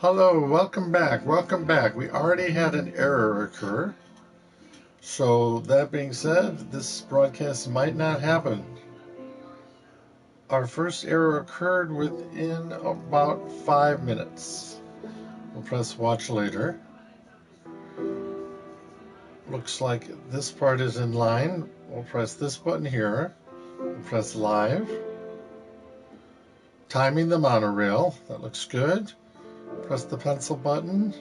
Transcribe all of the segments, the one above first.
Hello, welcome back, welcome back. We already had an error occur. So that being said, this broadcast might not happen. Our first error occurred within about 5 minutes. We'll press watch later. Looks like this part is in line. We'll press this button here. We'll press live. Timing the monorail. That looks good. Press the pencil button.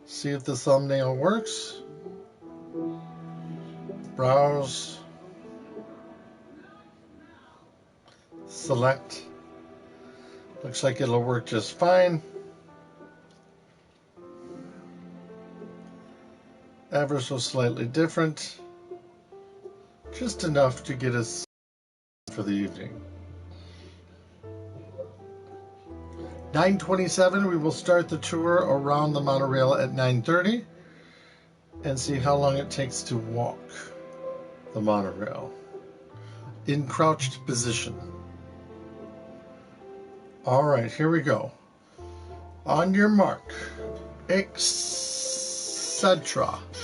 See if the thumbnail works. Browse. Select. Looks like it'll work just fine. Ever so slightly different. Just enough to get us for the evening. 9:27, we will start the tour around the monorail at 9:30 and see how long it takes to walk the monorail in crouched position. All right, here we go. On your mark, Etcetera.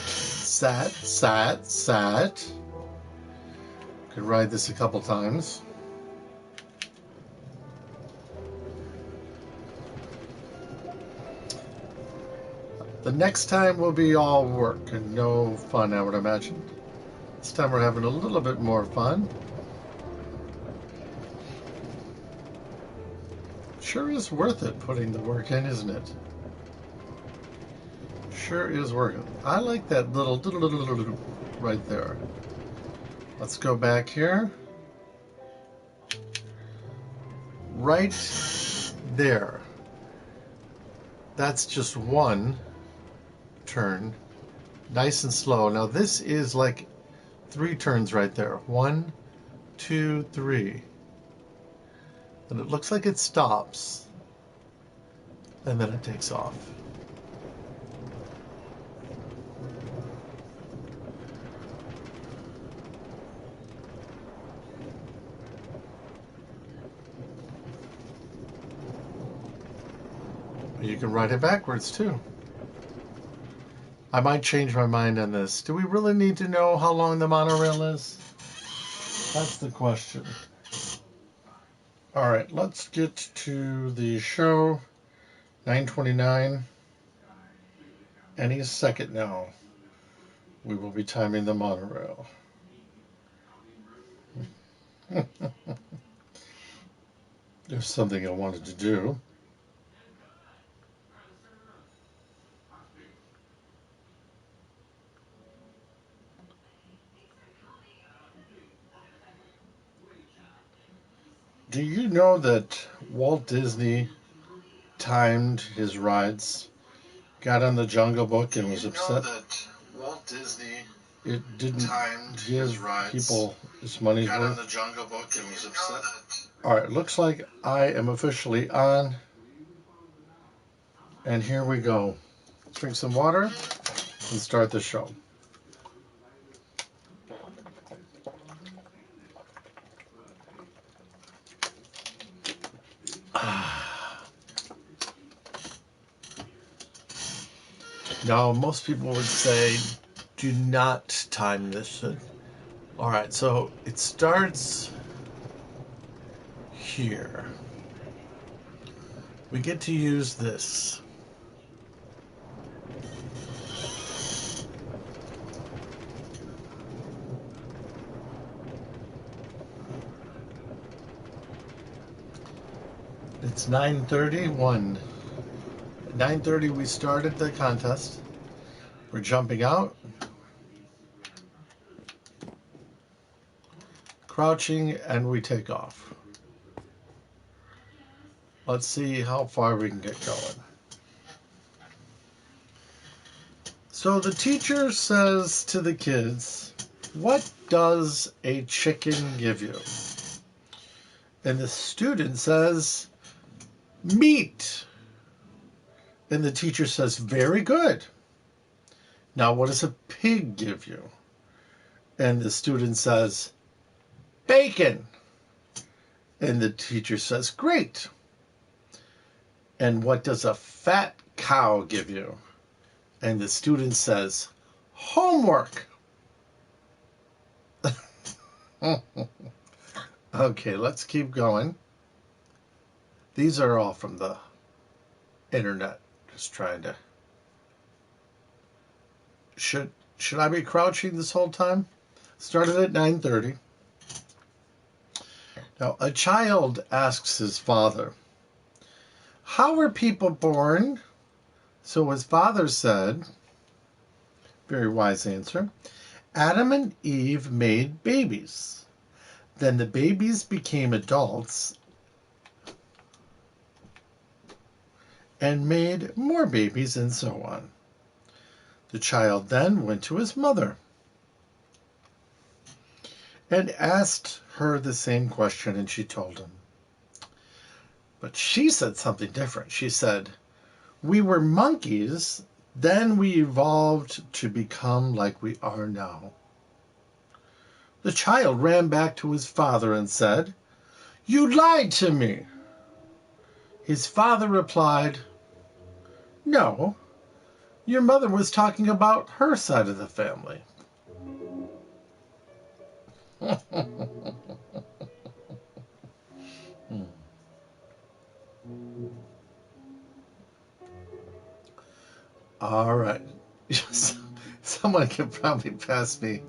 Sat. Could ride this a couple times. The next time will be all work and no fun, I would imagine. This time we're having a little bit more fun. Sure is worth it putting the work in, isn't it? Sure is worth it. I like that little right there. Let's go back here. Right there. That's just one turn. Nice and slow. Now this is like 3 turns right there. 1, 2, 3. And it looks like it stops. And then it takes off. You can ride it backwards too. I might change my mind on this. Do we really need to know how long the monorail is? That's the question. All right, let's get to the show. 9:29. Any second now, we will be timing the monorail. There's something I wanted to do. Do you know that Walt Disney timed his rides? Got on the Jungle Book and was upset that Walt Disney it didn't give people his money's got worth? on the Jungle Book and was upset. All right, looks like I am officially on. And here we go. Drink some water and start the show. Now, most people would say, do not time this. All right, so it starts here. We get to use this. It's 9:31. At 9:30 we started the contest. We're jumping out. Crouching, and we take off. Let's see how far we can get going. So the teacher says to the kids, "What does a chicken give you?" And the student says, "Meat." And the teacher says, "Very good. Now what does a pig give you?" And the student says, "Bacon." And the teacher says, "Great. And what does a fat cow give you? And the student says, homework. Okay, let's keep going. These are all from the internet. Just trying to... Should I be crouching this whole time? Started at 9:30. Now, a child asks his father, how were people born? So his father said, very wise answer, Adam and Eve made babies. Then the babies became adults and made more babies, and so on. The child then went to his mother and asked her the same question, and she told him. But she said something different. She said, we were monkeys, then we evolved to become like we are now. The child ran back to his father and said, you lied to me. His father replied, no, your mother was talking about her side of the family. All right. Someone can probably pass me.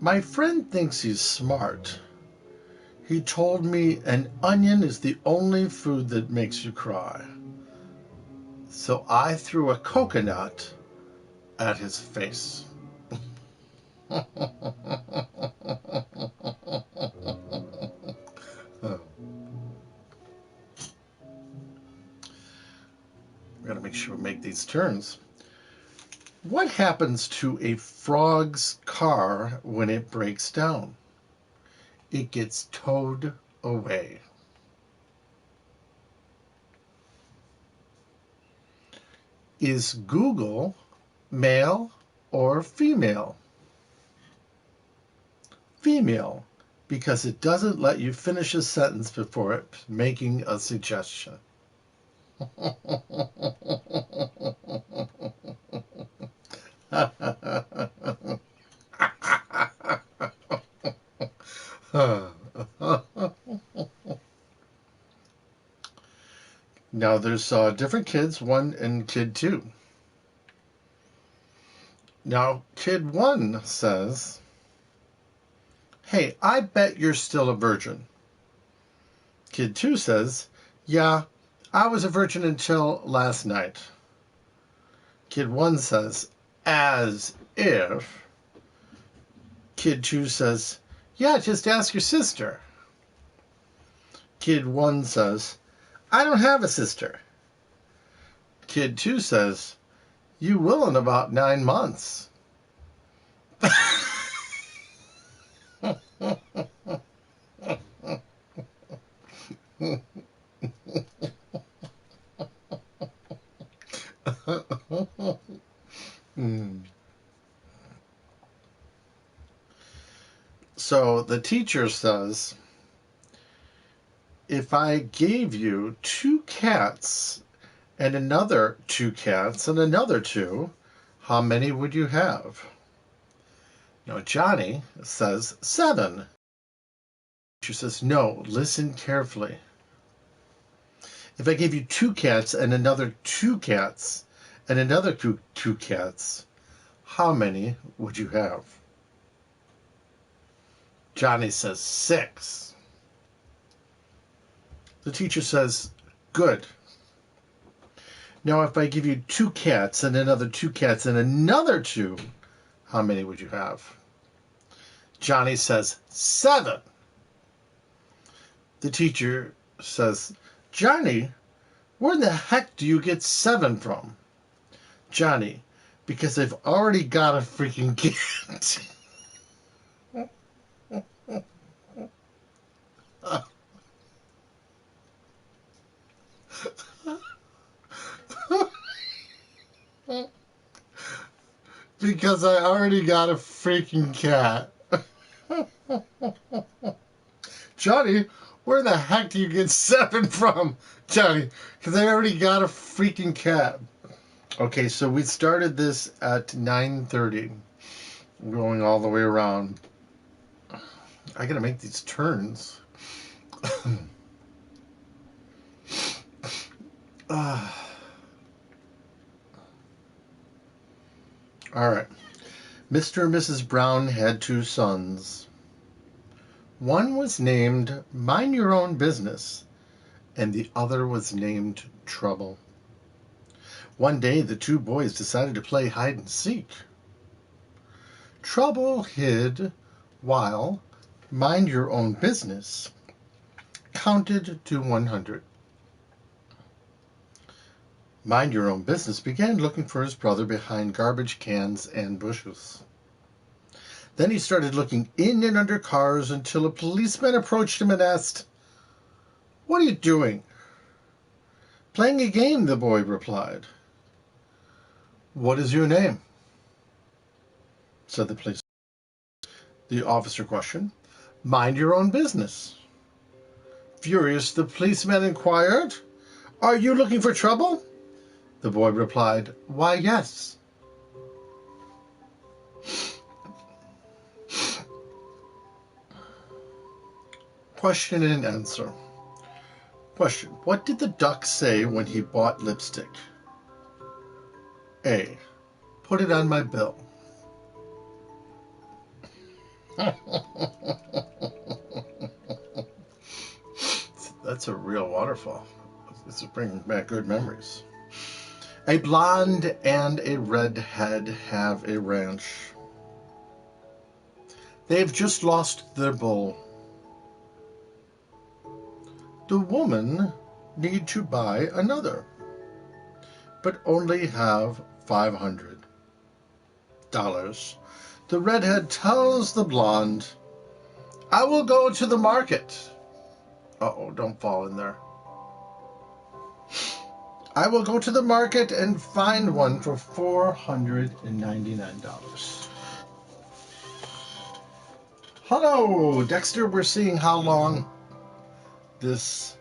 My friend thinks he's smart. He told me an onion is the only food that makes you cry. So I threw a coconut at his face. We've got to make sure we make these turns. What happens to a frog's car when it breaks down? It gets towed away. Is Google male or female? Female, because it doesn't let you finish a sentence before it making a suggestion. Now there's different kids, 1 and kid 2. Now kid 1 says, hey, I bet you're still a virgin. Kid 2 says, yeah, I was a virgin until last night. Kid 1 says, as if. Kid 2 says, yeah, just ask your sister. Kid 1 says, I don't have a sister. Kid 2 says, you will in about 9 months. So the teacher says, if I gave you 2 cats and another 2 cats and another 2, how many would you have? Now Johnny says 7. The teacher says, no, listen carefully. If I gave you 2 cats and another 2 cats and another 2 cats, how many would you have? Johnny says 6. The teacher says, good. Now if I give you 2 cats and another 2 cats and another 2, how many would you have? Johnny says 7. The teacher says, Johnny, where the heck do you get 7 from? Johnny, because I've already got a freaking cat. Because I already got a freaking cat. Johnny, Where the heck do you get 7 from, Johnny? Because I already got a freaking cab. Okay, so we started this at 9:30, going all the way around. I gotta make these turns. All right. Mr. and Mrs. Brown had 2 sons. One was named Mind Your Own Business, and the other was named Trouble. One day, the 2 boys decided to play hide and seek. Trouble hid while Mind Your Own Business counted to 100. Mind Your Own Business began looking for his brother behind garbage cans and bushes. Then he started looking in and under cars until a policeman approached him and asked, "What are you doing?" "Playing a game," the boy replied. "What is your name?" said the policeman. The officer questioned. "Mind your own business." Furious, the policeman inquired, "Are you looking for trouble?" The boy replied, "Why, yes." Question and answer. Question. What did the duck say when he bought lipstick? A. Put it on my bill. That's a real waterfall. This is bringing back good memories. A blonde and a redhead have a ranch. They've just lost their bull. The woman need to buy another, but only have $500. The redhead tells the blonde, "I will go to the market." Uh-oh, don't fall in there. "I will go to the market and find one for $499. Hello, Dexter. We're seeing how long this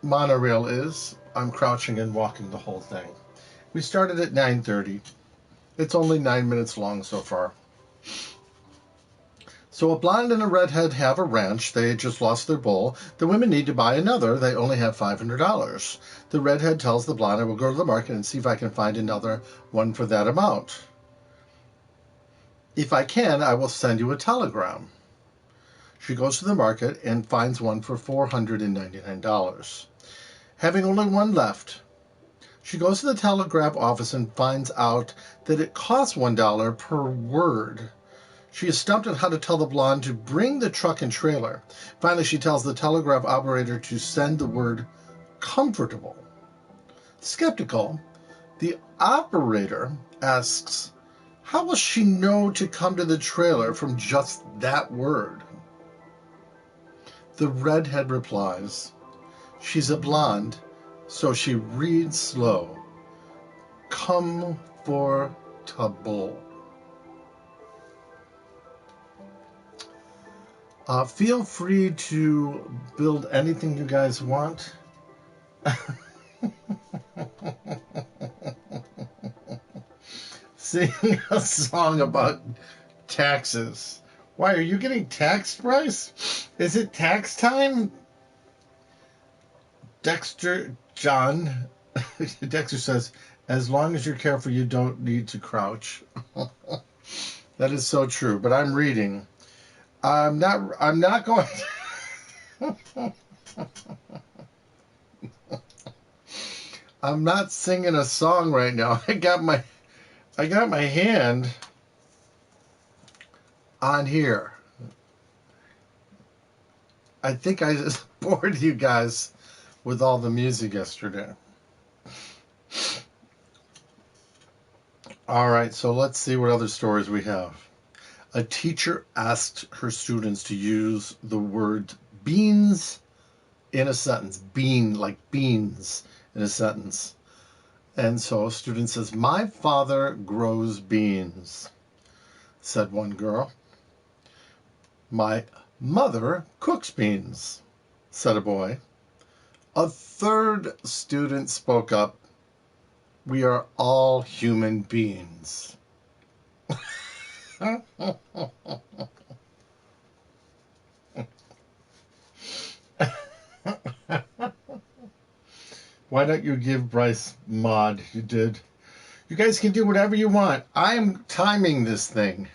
monorail is. I'm crouching and walking the whole thing. We started at 9:30. It's only 9 minutes long so far. So a blonde and a redhead have a ranch. They just lost their bull. The women need to buy another. They only have $500. The redhead tells the blonde, "I will go to the market and see if I can find another one for that amount. If I can, I will send you a telegram." She goes to the market and finds one for $499. Having only one left, she goes to the telegraph office and finds out that it costs $1 per word. She is stumped on how to tell the blonde to bring the truck and trailer. Finally, she tells the telegraph operator to send the word comfortable. Skeptical, the operator asks, how will she know to come to the trailer from just that word? The redhead replies, she's a blonde, so she reads slow. Comfortable. Feel free to build anything you guys want. Sing a song about taxes. Why, are you getting taxed, Bryce? Is it tax time? Dexter says, as long as you're careful, you don't need to crouch. That is so true, but I'm reading. I'm not going I'm not singing a song right now. I got my hand on here. I think I just bored you guys with all the music yesterday. All right, so let's see what other stories we have. A teacher asked her students to use the word beans in a sentence. Bean, like beans, in a sentence. And so a student says, my father grows beans, said one girl. My Mother cooks beans, said a boy. A third student spoke up. We are all human beings. Why don't you give Bryce mod? You did. You guys can do whatever you want. I am timing this thing.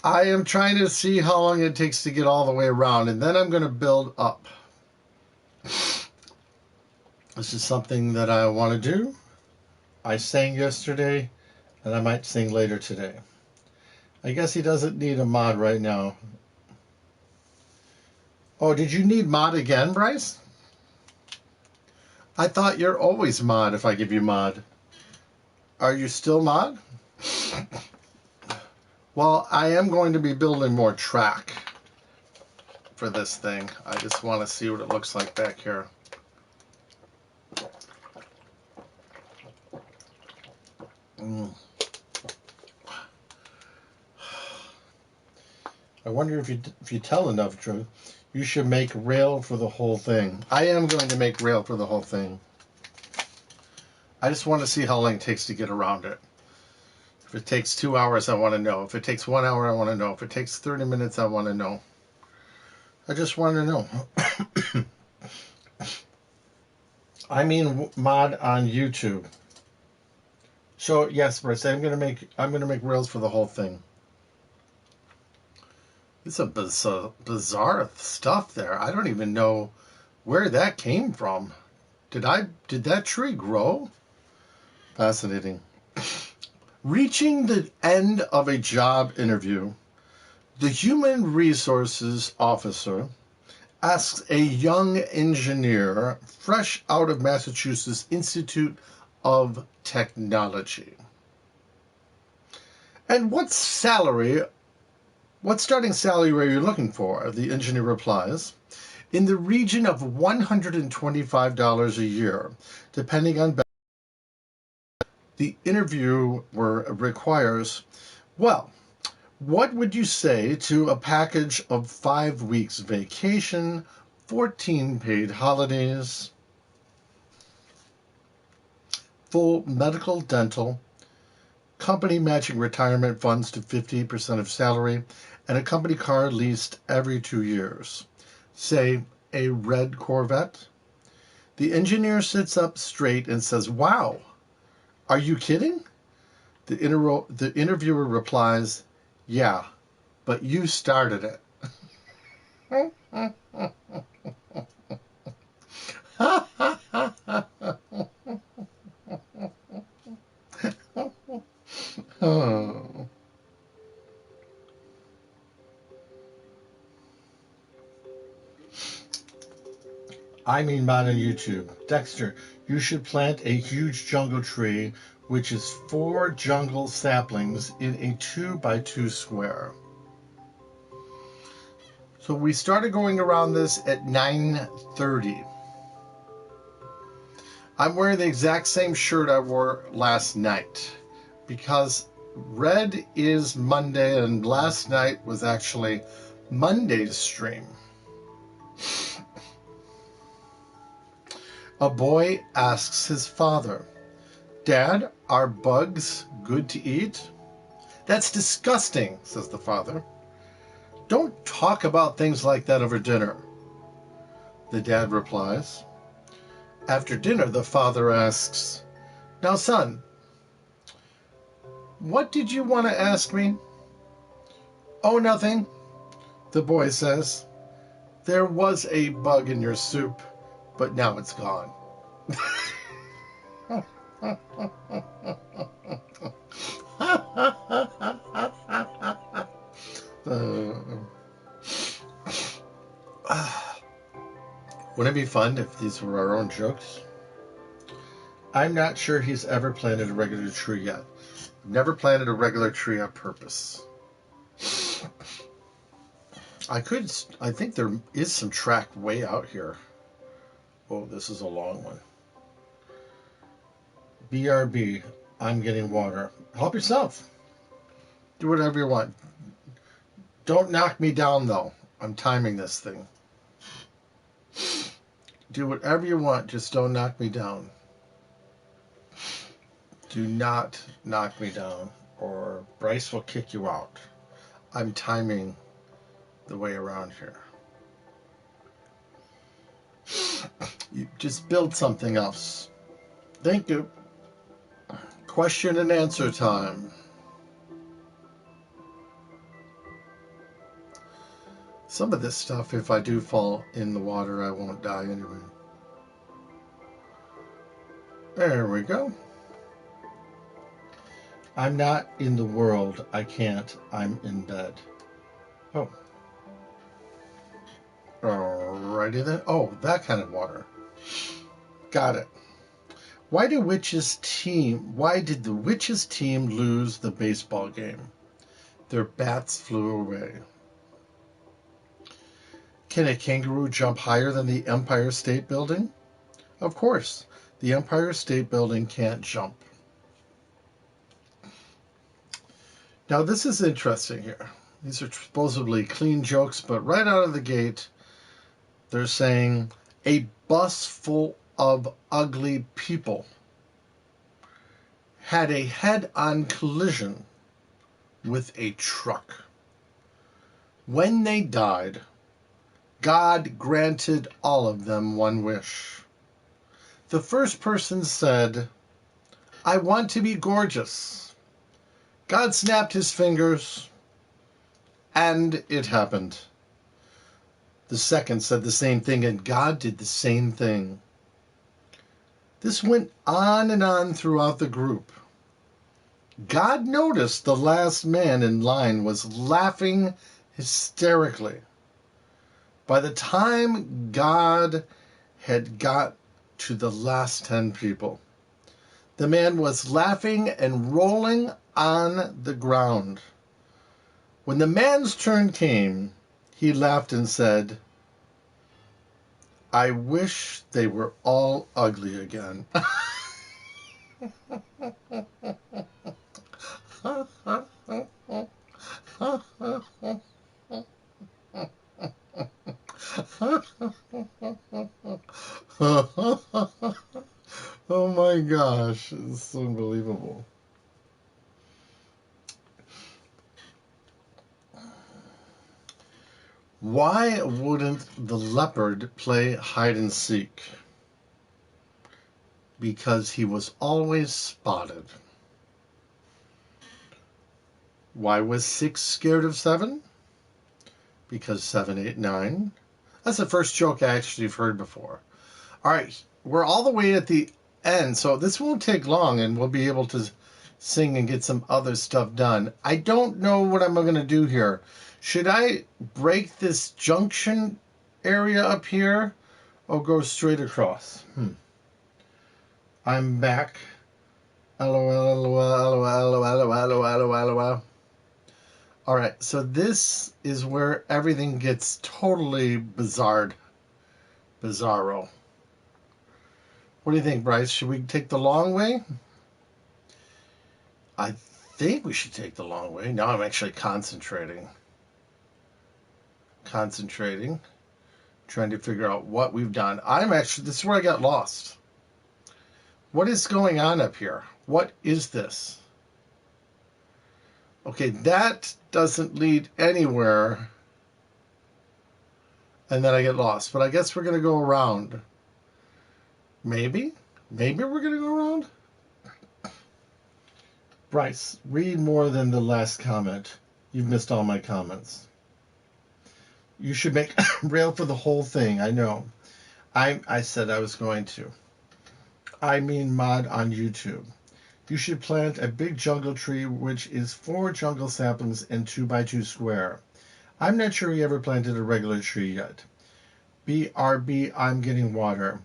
I am trying to see how long it takes to get all the way around, and then I'm going to build up. This is something that I want to do. I sang yesterday, and I might sing later today. I guess he doesn't need a mod right now. Oh, did you need mod again, Bryce? I thought you're always mod if I give you mod. Are you still mod? Well, I am going to be building more track for this thing. I just want to see what it looks like back here. I wonder if you tell enough, Drew, you should make rail for the whole thing. I am going to make rail for the whole thing. I just want to see how long it takes to get around it. If it takes 2 hours, I want to know. If it takes 1 hour, I want to know. If it takes 30 minutes, I want to know. I just want to know. I mean, mod on YouTube. So yes, Bryce, I'm gonna make rails for the whole thing. It's a bizarre stuff there. I don't even know where that came from. Did that tree grow? Fascinating. Reaching the end of a job interview, the human resources officer asks a young engineer fresh out of Massachusetts Institute of Technology, "And what starting salary are you looking for?" The engineer replies, "In the region of $125 a year, depending on." The interviewer requires, "Well, what would you say to a package of 5 weeks vacation, 14 paid holidays, full medical, dental, company matching retirement funds to 50% of salary, and a company car leased every 2 years? Say, a red Corvette?" The engineer sits up straight and says, "Wow, are you kidding?" The interviewer replies, "Yeah, but you started it." Oh. I mean, mod on YouTube. Dexter, you should plant a huge jungle tree, which is 4 jungle saplings in a 2x2 square. So we started going around this at 9:30. I'm wearing the exact same shirt I wore last night because red is Monday and last night was actually Monday's stream. A boy asks his father, "Dad, are bugs good to eat?" "That's disgusting," says the father. "Don't talk about things like that over dinner," the dad replies. After dinner, the father asks, "Now, son, what did you want to ask me?" "Oh, nothing," the boy says. "There was a bug in your soup, but now it's gone." Wouldn't it be fun if these were our own jokes? I'm not sure he's ever planted a regular tree yet. Never planted a regular tree on purpose. I think there is some track way out here. Oh, this is a long one. BRB, I'm getting water. Help yourself. Do whatever you want. Don't knock me down, though. I'm timing this thing. Do whatever you want, just don't knock me down. Do not knock me down, or Bryce will kick you out. I'm timing the way around here. You just build something else. Thank you. Question and answer time. Some of this stuff, if I do fall in the water, I won't die anyway. There we go. I'm not in the world. I can't. I'm in bed. Oh. Alrighty then. Oh, that kind of water. Got it. Why did the Witches team lose the baseball game? Their bats flew away. Can a kangaroo jump higher than the Empire State Building? Of course. The Empire State Building can't jump. Now this is interesting here. These are supposedly clean jokes, but right out of the gate, they're saying a bus full of ugly people had a head-on collision with a truck. When they died, God granted all of them one wish. The first person said, I want to be gorgeous. God snapped his fingers, and it happened. The second said the same thing, and God did the same thing. This went on and on throughout the group. God noticed the last man in line was laughing hysterically. By the time God had got to the last 10 people, the man was laughing and rolling on the ground. When the man's turn came, he laughed and said, I wish they were all ugly again. Oh my gosh, it's unbelievable. Why wouldn't the leopard play hide and seek? Because he was always spotted. Why was 6 scared of 7? Because 7, 8, 9. That's the first joke I actually have heard before. All right, we're all the way at the end, so this won't take long, and we'll be able to sing and get some other stuff done. I don't know what I'm going to do here. Should I break this junction area up here or go straight across? I'm back. LOL. All right, so this is where everything gets totally bizarro. What do you think, Bryce? Should we take the long way? I think we should take the long way. Now I'm actually concentrating, trying to figure out what we've done. This is where I got lost. What is going on up here? What is this? Okay, that doesn't lead anywhere. And then I get lost. But I guess we're going to go around. Maybe we're going to go around? Bryce, read more than the last comment. You've missed all my comments. You should make rail for the whole thing. I know. I said I was going to. I mean mod on YouTube. You should plant a big jungle tree, which is 4 jungle saplings in 2x2 square. I'm not sure he ever planted a regular tree yet. BRB, I'm getting water.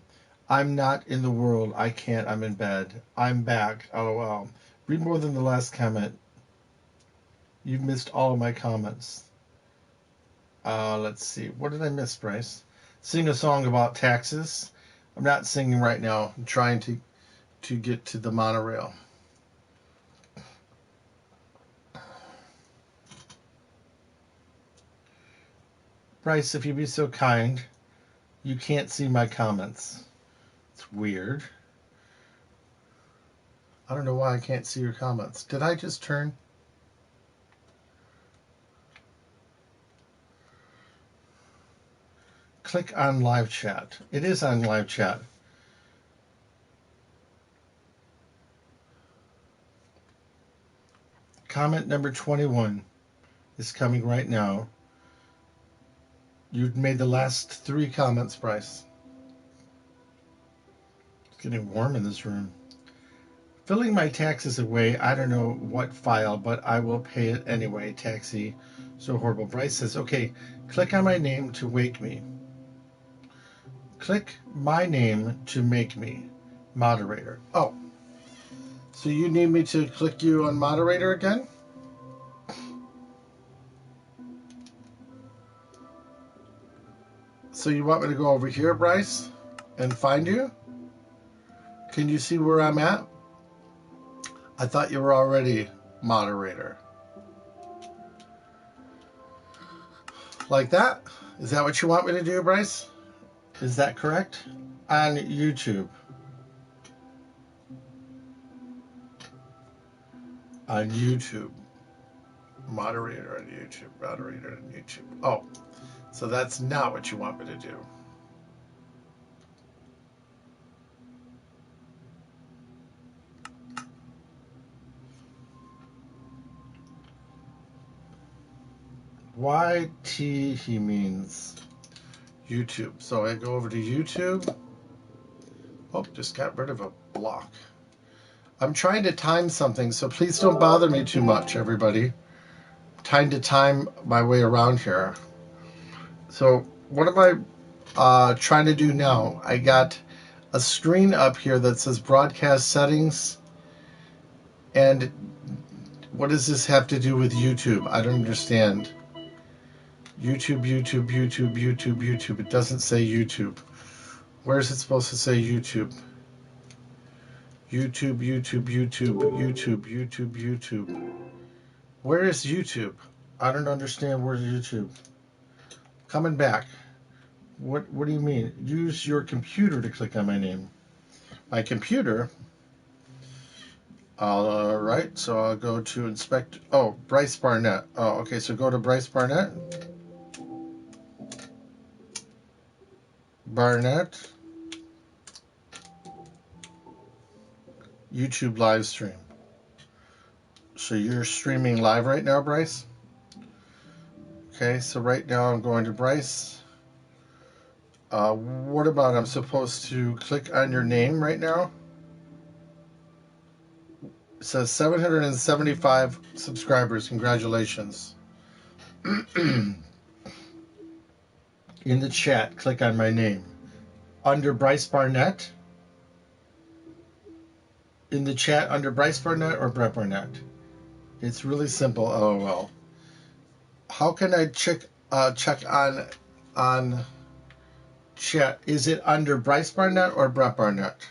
I'm not in the world. I can't. I'm in bed. I'm back. LOL. Read more than the last comment. You've missed all of my comments. Let's see. What did I miss, Bryce? Sing a song about taxes. I'm not singing right now. I'm trying to get to the monorail. Bryce, if you'd be so kind, you can't see my comments. It's weird. I don't know why I can't see your comments. Did I just turn? Click on live chat. It is on live chat. Comment number 21 is coming right now. You've made the last 3 comments, Bryce. It's getting warm in this room. Filling my taxes away. I don't know what file, but I will pay it anyway. Taxi. So horrible. Bryce says, okay, click on my name to wake me. Click my name to make me moderator. Oh. So you need me to click you on moderator again? So you want me to go over here, Bryce, and find you? Can you see where I'm at? I thought you were already moderator. Like that? Is that what you want me to do, Bryce? Is that correct? On YouTube. On YouTube. Moderator on YouTube. Moderator on YouTube. Oh, so that's not what you want me to do. YT, he means YouTube. So I go over to YouTube. Oh, just got rid of a block. I'm trying to time something, so please don't bother me too much, everybody. Trying to time my way around here. So what am I trying to do now? I got a screen up here that says broadcast settings. And what does this have to do with YouTube? I don't understand. YouTube, YouTube, YouTube, YouTube, YouTube. It doesn't say YouTube. Where is it supposed to say YouTube? YouTube, YouTube, YouTube, YouTube, YouTube, YouTube. Where is YouTube? I don't understand where's YouTube. Coming back. What do you mean? Use your computer to click on my name. My computer. All right, so I'll go to inspect. Oh, Bryce Barnett. Oh, okay, so go to Bryce Barnett. Barnett. YouTube live stream. So you're streaming live right now, Bryce? Okay, so right now I'm going to Bryce. What about I'm supposed to click on your name right now? It says 775 subscribers. Congratulations. In the chat, click on my name. Under Bryce Barnett? In the chat, under Bryce Barnett or Brett Barnett? It's really simple, LOL. How can I check on chat? Is it under Bryce Barnett or Brett Barnett?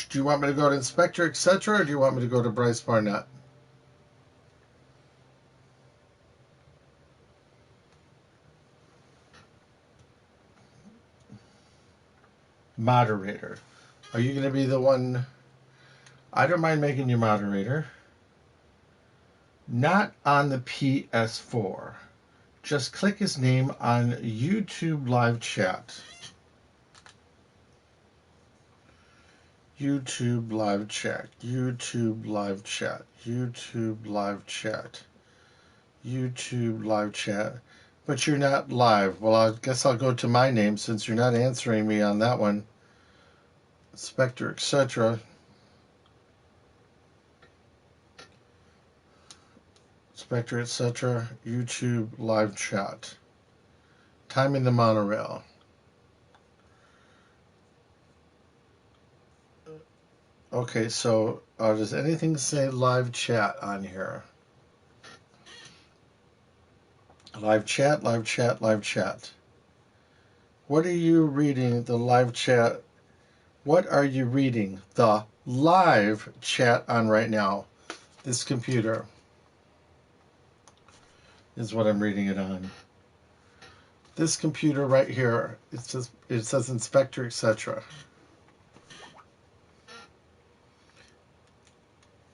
Do you want me to go to Inspector, etc., or do you want me to go to Bryce Barnett? Moderator. Are you going to be the one? I don't mind making you moderator. Not on the PS4. Just click his name on YouTube live chat. YouTube live chat. YouTube live chat. YouTube live chat. YouTube live chat. But you're not live. Well, I guess I'll go to my name since you're not answering me on that one. Spectre, etc. Spectre, etc. YouTube live chat. Timing the monorail. Okay, so does anything say live chat on here? Live chat, live chat, live chat. What are you reading the live chat? What are you reading the live chat on right now? This computer. is what I'm reading it on. This computer right here, it says Inspector, etc.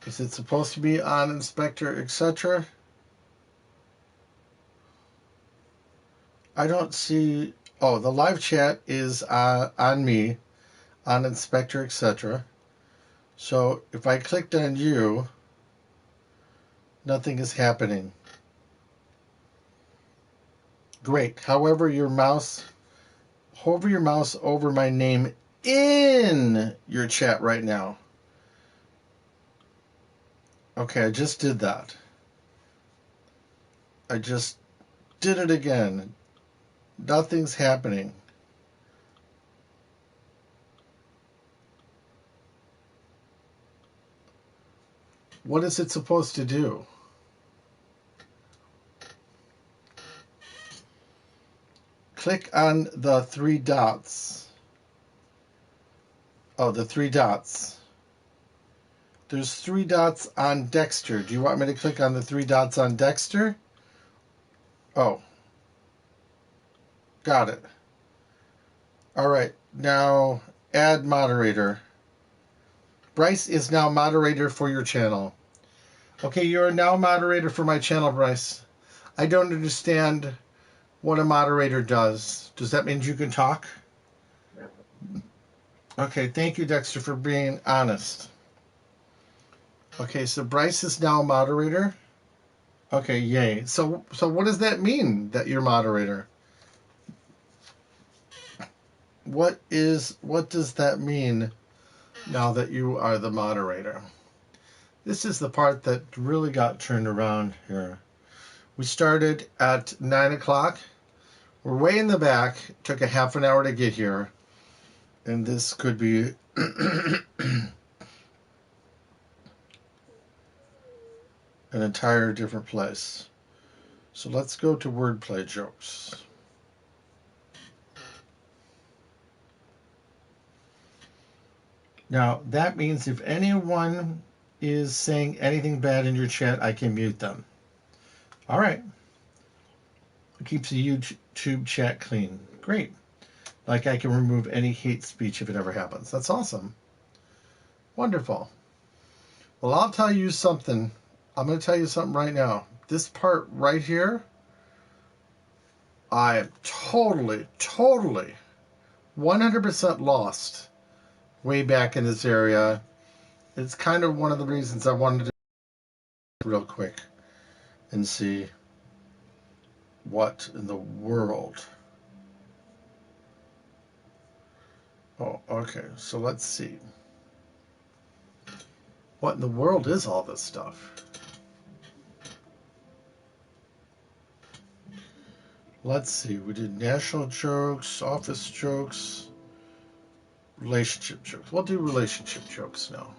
Is it supposed to be on Inspector, etc.? I don't see. Oh, the live chat is on me, on Inspector, etc. So if I clicked on you, nothing is happening. Great. However, hover your mouse over my name in your chat right now. Okay, I just did that. I just did it again. Nothing's happening. What is it supposed to do? Click on the three dots. Oh, the three dots. There's three dots on Dexter. Do you want me to click on the three dots on Dexter? Oh. Got it. All right. Now, add moderator. Bryce is now moderator for your channel. Okay, you are now moderator for my channel, Bryce. I don't understand what a moderator does. Does that mean you can talk? Okay, thank you, Dexter, for being honest. Okay, so Bryce is now moderator. Okay, yay. So what does that mean, that you're moderator? What does that mean now that you are the moderator? This is the part that really got turned around here. We started at 9 o'clock. We're way in the back. Took a half an hour to get here. And this could be an entire different place. So let's go to wordplay jokes. Now, that means if anyone is saying anything bad in your chat, I can mute them. All right. It keeps the YouTube chat clean. Great. Like I can remove any hate speech if it ever happens. That's awesome. Wonderful. Well, I'll tell you something. I'm going to tell you something right now. This part right here, I am totally, 100% lost way back in this area. It's kind of one of the reasons I wanted to do real quick and see what in the world. Oh, okay. So let's see. What in the world is all this stuff? Let's see. We did national jokes, office jokes, relationship jokes. We'll do relationship jokes now.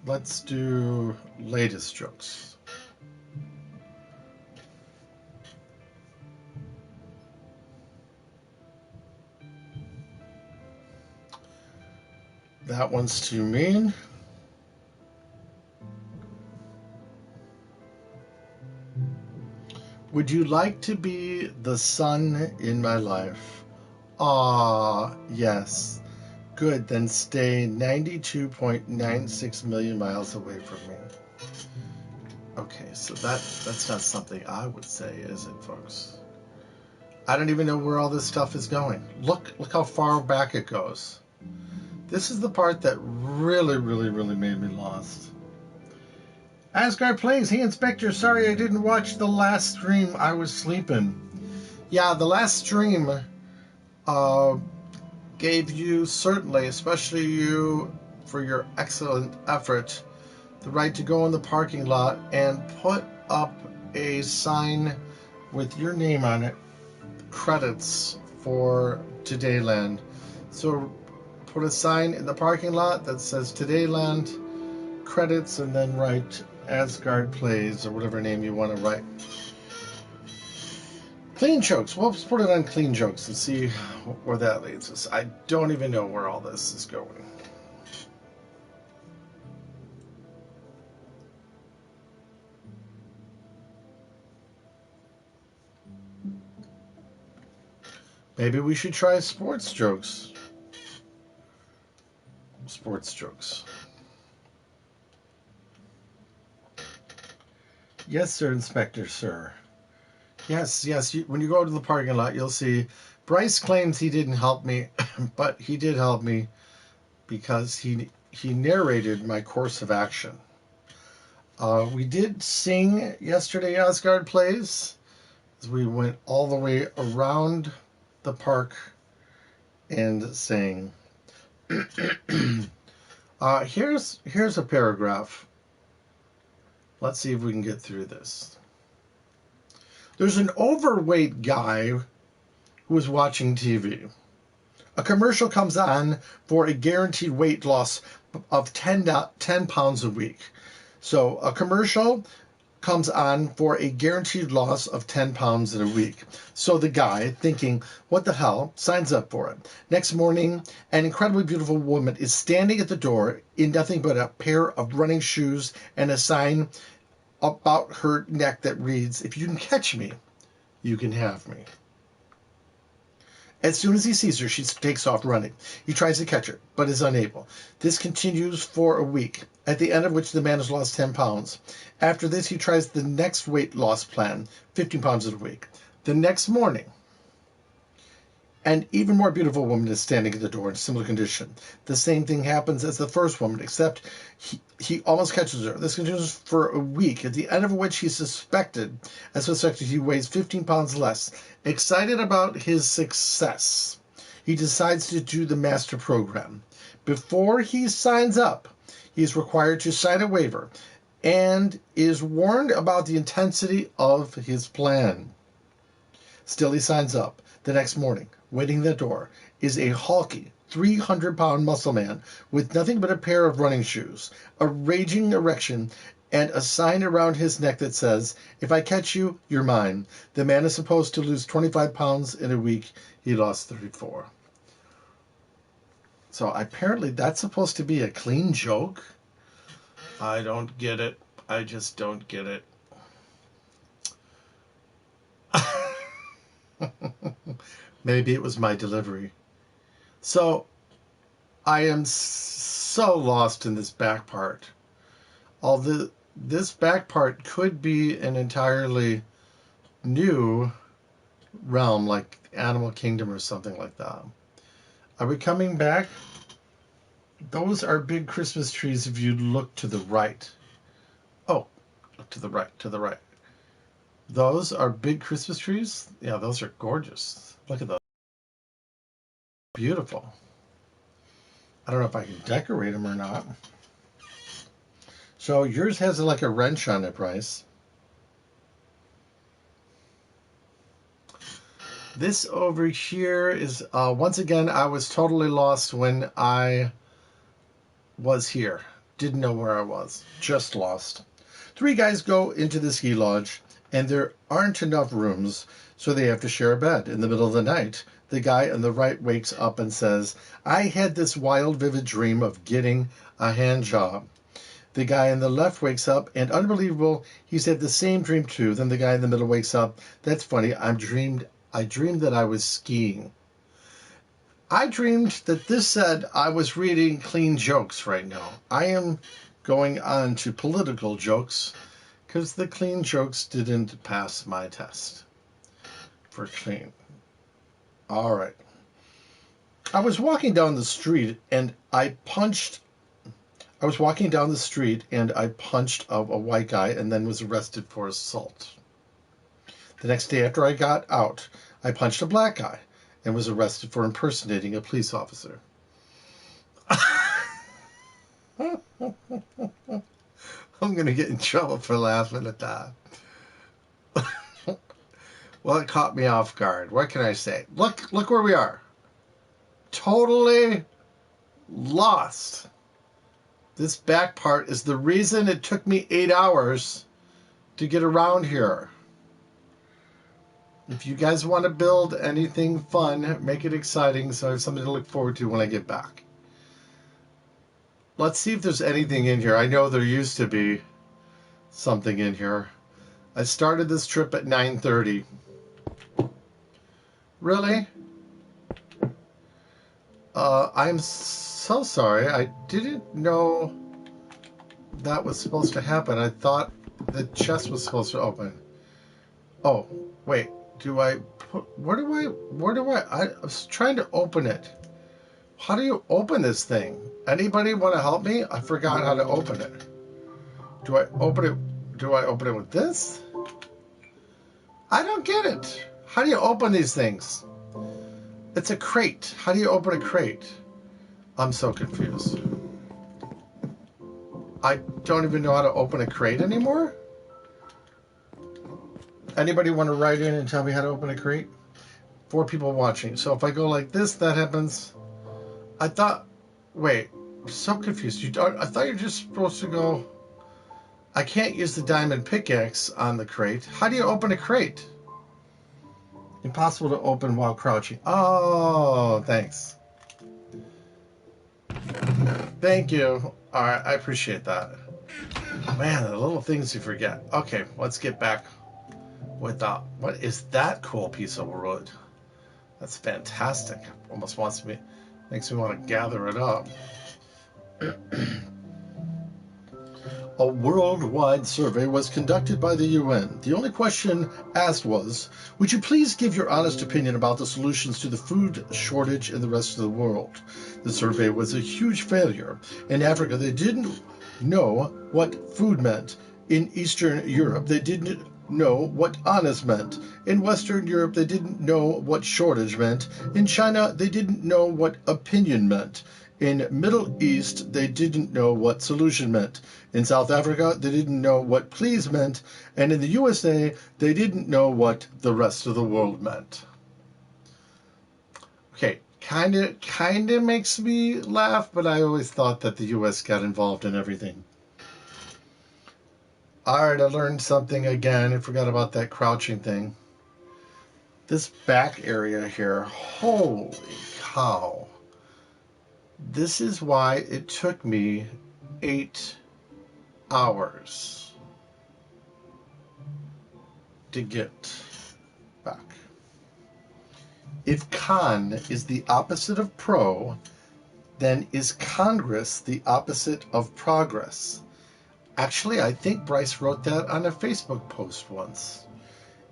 Let's do latest jokes. That one's too mean. Would you like to be the sun in my life? Ah, yes. Good, then stay 92.96 million miles away from me. Okay, so that's not something I would say, is it, folks? I don't even know where all this stuff is going. Look how far back it goes. This is the part that really made me lost. Asgard Plays, hey Inspector, sorry I didn't watch the last stream. I was sleeping. Yeah, the last stream gave you, certainly, especially you, for your excellent effort, the right to go in the parking lot and put up a sign with your name on it, credits for Todayland. So put a sign in the parking lot that says Todayland, credits, and then write Asgard Plays or whatever name you want to write. Clean jokes. Well, let's put it on clean jokes and see where that leads us. I don't even know where all this is going. Maybe we should try sports jokes. Sports jokes. Yes, sir, Inspector, sir. Yes. When you go to the parking lot, you'll see Bryce claims he didn't help me, but he did help me because he narrated my course of action. We did sing yesterday, Asgard Plays. We went all the way around the park and sang. Here's a paragraph. Let's see if we can get through this. There's an overweight guy who is watching TV. A commercial comes on for a guaranteed weight loss of 10 pounds a week. So a commercial comes on for a guaranteed loss of 10 pounds in a week. So the guy, thinking, what the hell, signs up for it. Next morning, an incredibly beautiful woman is standing at the door in nothing but a pair of running shoes and a sign about her neck that reads, if you can catch me, you can have me. As soon as he sees her, she takes off running. He tries to catch her, but is unable. This continues for a week, at the end of which the man has lost 10 pounds. After this, he tries the next weight loss plan, 15 pounds a week. The next morning, an even more beautiful woman is standing at the door in a similar condition. The same thing happens as the first woman, except he almost catches her. This continues for a week, at the end of which he suspected he weighs 15 pounds less. Excited about his success, he decides to do the master program. Before he signs up, he is required to sign a waiver and is warned about the intensity of his plan. Still, he signs up. The next morning, waiting at the door, is a hulky 300-pound muscle man with nothing but a pair of running shoes, a raging erection, and a sign around his neck that says, if I catch you, you're mine. The man is supposed to lose 25 pounds in a week. He lost 34. So apparently that's supposed to be a clean joke? I don't get it. I just don't get it. Maybe it was my delivery. So I am so lost in this back part. Although this back part could be an entirely new realm, like Animal Kingdom or something like that. Are we coming back? Those are big Christmas trees if you look to the right. Oh, look to the right. Those are big Christmas trees? Yeah, those are gorgeous. Look at those. Beautiful. I don't know if I can decorate them or not. So yours has like a wrench on it, Bryce. This over here is, once again, I was totally lost when I was here. Didn't know where I was. Just lost. 3 guys go into the ski lodge, and there aren't enough rooms, so they have to share a bed. In the middle of the night, the guy on the right wakes up and says, I had this wild, vivid dream of getting a hand job. The guy on the left wakes up, and unbelievable, he's had the same dream too. Then the guy in the middle wakes up. That's funny. I dreamed that I was skiing. I dreamed that this said I was reading clean jokes right now. I am going on to political jokes because the clean jokes didn't pass my test for clean. All right. I was walking down the street and I punched a white guy and then was arrested for assault. The next day after I got out, I punched a black guy and was arrested for impersonating a police officer. I'm going to get in trouble for laughing at that. Well, it caught me off guard. What can I say? Look where we are. Totally lost. This back part is the reason it took me 8 hours to get around here. If you guys want to build anything fun, make it exciting so I have something to look forward to when I get back. Let's see if there's anything in here. I know there used to be something in here. I started this trip at 9:30. Really? I'm so sorry. I didn't know that was supposed to happen. I thought the chest was supposed to open. Oh, wait. Do I put... Where do I was trying to open it. How do you open this thing? Anybody want to help me? I forgot how to open it. Do I open it? Do I open it with this? I don't get it. How do you open these things? It's a crate. How do you open a crate? I'm so confused. I don't even know how to open a crate anymore? Anybody want to write in and tell me how to open a crate? 4 people watching. So if I go like this, that happens. I thought... Wait. I'm so confused. I thought you're just supposed to go... I can't use the diamond pickaxe on the crate. How do you open a crate? Impossible to open while crouching. Oh, thanks. Thank you. All right, I appreciate that. Man, the little things you forget. Okay, let's get back with that. What is that cool piece of wood? That's fantastic. Almost makes me want to gather it up. A worldwide survey was conducted by the UN. The only question asked was, would you please give your honest opinion about the solutions to the food shortage in the rest of the world? The survey was a huge failure. In Africa, they didn't know what food meant. In Eastern Europe, they didn't know what honest meant. In Western Europe, they didn't know what shortage meant. In China, they didn't know what opinion meant. In Middle East, they didn't know what solution meant. In South Africa, they didn't know what please meant. And in the USA, they didn't know what the rest of the world meant. Okay, kind of makes me laugh, but I always thought that the US got involved in everything. All right, I learned something again. I forgot about that crouching thing. This back area here, holy cow. This is why it took me 8 hours to get back. If con is the opposite of pro, then is Congress the opposite of progress? Actually, I think Bryce wrote that on a Facebook post once.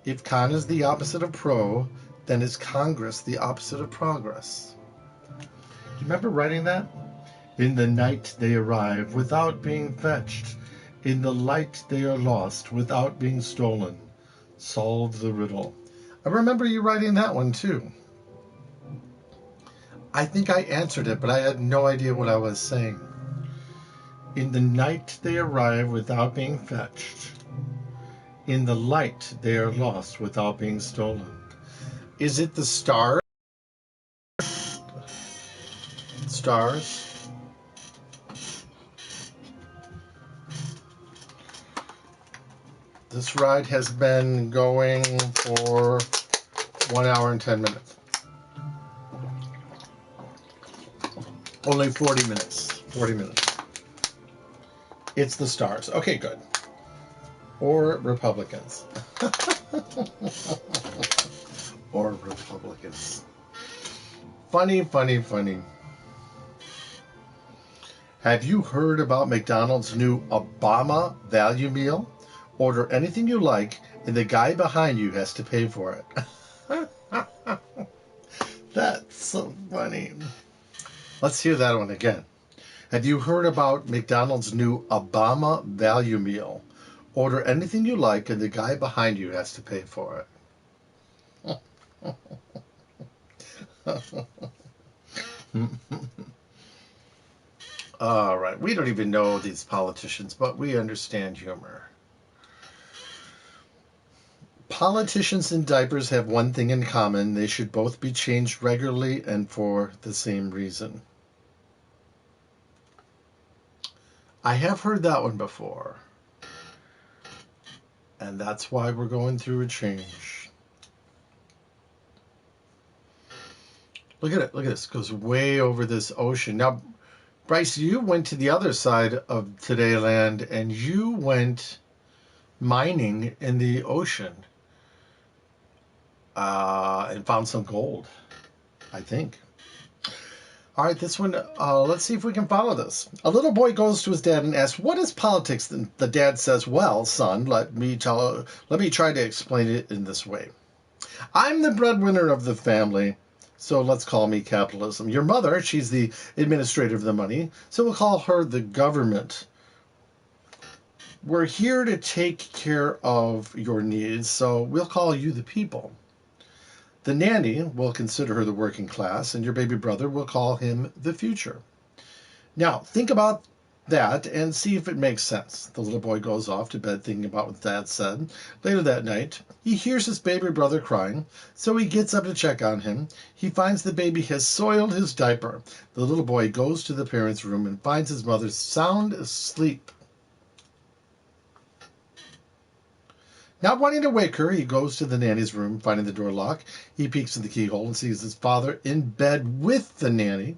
If con is the opposite of pro, then is Congress the opposite of progress? Do you remember writing that? In the night they arrive without being fetched. In the light they are lost without being stolen. Solve the riddle. I remember you writing that one too. I think I answered it, but I had no idea what I was saying. In the night they arrive without being fetched. In the light they are lost without being stolen. Is it the stars? Stars? This ride has been going for 1 hour and 10 minutes. Only 40 minutes. 40 minutes. It's the stars. Okay, good. Or Republicans. Or Republicans. Funny, funny, funny. Have you heard about McDonald's new Obama value meal? Order anything you like, and the guy behind you has to pay for it. That's so funny. Let's hear that one again. Have you heard about McDonald's new Obama value meal? Order anything you like, and the guy behind you has to pay for it. All right. We don't even know these politicians, but we understand humor. Politicians in diapers have one thing in common. They should both be changed regularly and for the same reason. I have heard that one before. And that's why we're going through a change. Look at it. Look at this. It goes way over this ocean. Now, Bryce, you went to the other side of Todayland and you went mining in the ocean and found some gold, I think. All right, this one, let's see if we can follow this. A little boy goes to his dad and asks, "What is politics?" And the dad says, "Well, son, let me try to explain it in this way. I'm the breadwinner of the family, so let's call me capitalism. Your mother, she's the administrator of the money, so we'll call her the government. We're here to take care of your needs, so we'll call you the people. The nanny will consider her the working class, and your baby brother will call him the future." Now, think about that and see if it makes sense. The little boy goes off to bed thinking about what Dad said. Later that night, he hears his baby brother crying, so he gets up to check on him. He finds the baby has soiled his diaper. The little boy goes to the parents' room and finds his mother sound asleep. Not wanting to wake her, he goes to the nanny's room, finding the door locked. He peeks in the keyhole and sees his father in bed with the nanny.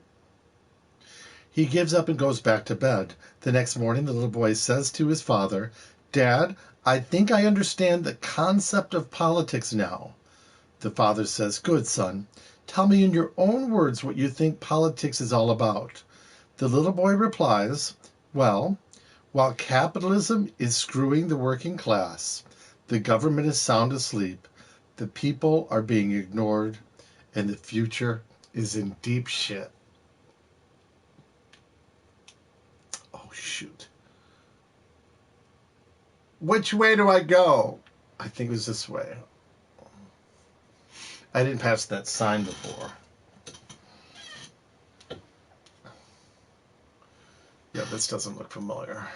He gives up and goes back to bed. The next morning, the little boy says to his father, "Dad, I think I understand the concept of politics now." The father says, "Good, son. Tell me in your own words what you think politics is all about." The little boy replies, "Well, while capitalism is screwing the working class, the government is sound asleep, the people are being ignored, and the future is in deep shit." Oh, shoot. Which way do I go? I think it was this way. I didn't pass that sign before. Yeah, this doesn't look familiar.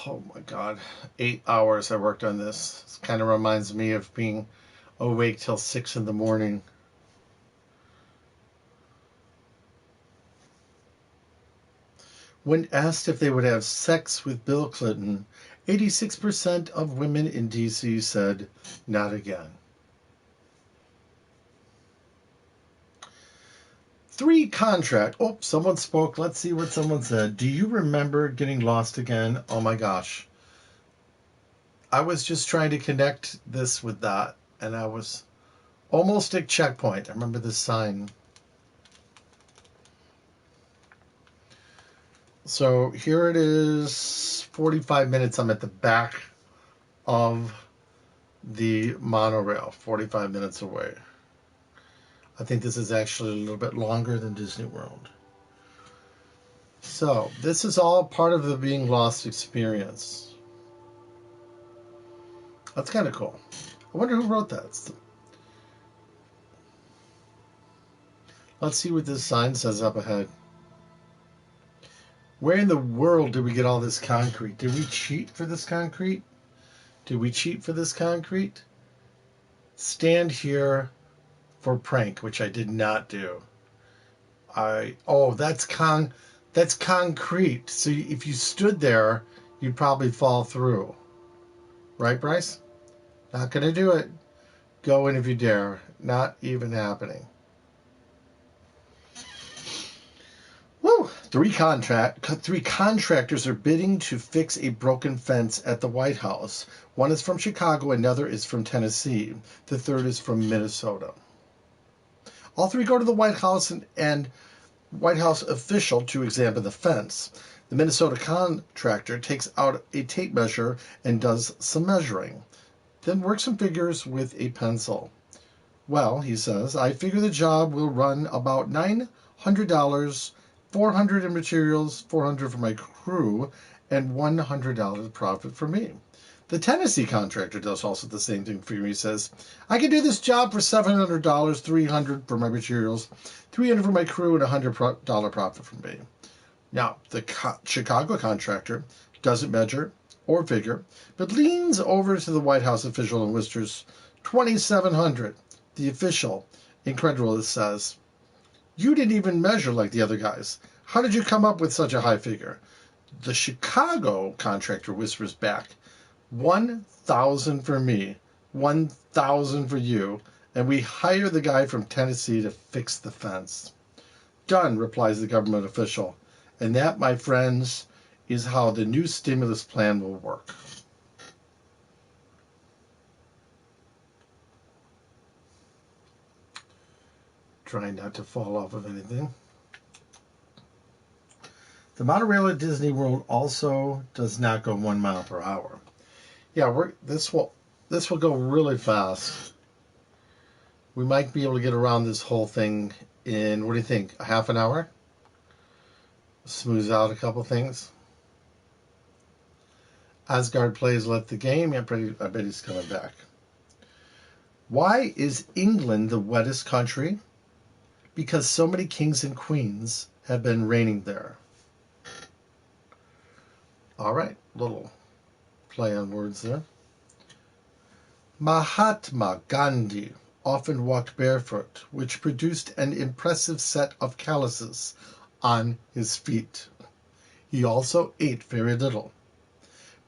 Oh my God. 8 hours I worked on this. This kind of reminds me of being awake till 6 in the morning. When asked if they would have sex with Bill Clinton, 86% of women in D.C. said, "Not again." 3 contract. Oh, someone spoke. Let's see what someone said. Do you remember getting lost again? Oh my gosh. I was just trying to connect this with that, and I was almost at checkpoint. I remember this sign. So here it is, 45 minutes. I'm at the back of the monorail, 45 minutes away. I think this is actually a little bit longer than Disney World. So this is all part of the being lost experience. That's kind of cool. I wonder who wrote that. Let's see what this sign says up ahead. Where in the world did we get all this concrete? Did we cheat for this concrete? Did we cheat for this concrete? Stand here for prank, which I did not do. That's concrete. So if you stood there, you'd probably fall through. Right, Bryce? Not gonna do it. Go in if you dare. Not even happening. Woo! Three contractors are bidding to fix a broken fence at the White House. One is from Chicago, another is from Tennessee. The third is from Minnesota. All three go to the White House and White House official to examine the fence. The Minnesota contractor takes out a tape measure and does some measuring, then works some figures with a pencil. "Well," he says, "I figure the job will run about $900, $400 in materials, $400 for my crew, and $100 profit for me." The Tennessee contractor does also the same thing for me. He says, "I can do this job for $700, $300 for my materials, $300 for my crew, and $100 profit for me." Now, the Chicago contractor doesn't measure or figure, but leans over to the White House official and whispers, "$2,700. The official, incredulous, says, "You didn't even measure like the other guys. How did you come up with such a high figure?" The Chicago contractor whispers back, "1,000 for me, 1,000 for you, and we hire the guy from Tennessee to fix the fence." "Done," replies the government official. And that, my friends, is how the new stimulus plan will work. Trying not to fall off of anything. The monorail at Disney World also does not go 1 mile per hour. Yeah, this will go really fast. We might be able to get around this whole thing in, what do you think, a half an hour? Smooths out a couple things. Asgard plays Let the Game. I bet he's coming back. Why is England the wettest country? Because so many kings and queens have been reigning there. All right, little play on words there. Mahatma Gandhi often walked barefoot, which produced an impressive set of calluses on his feet. He also ate very little,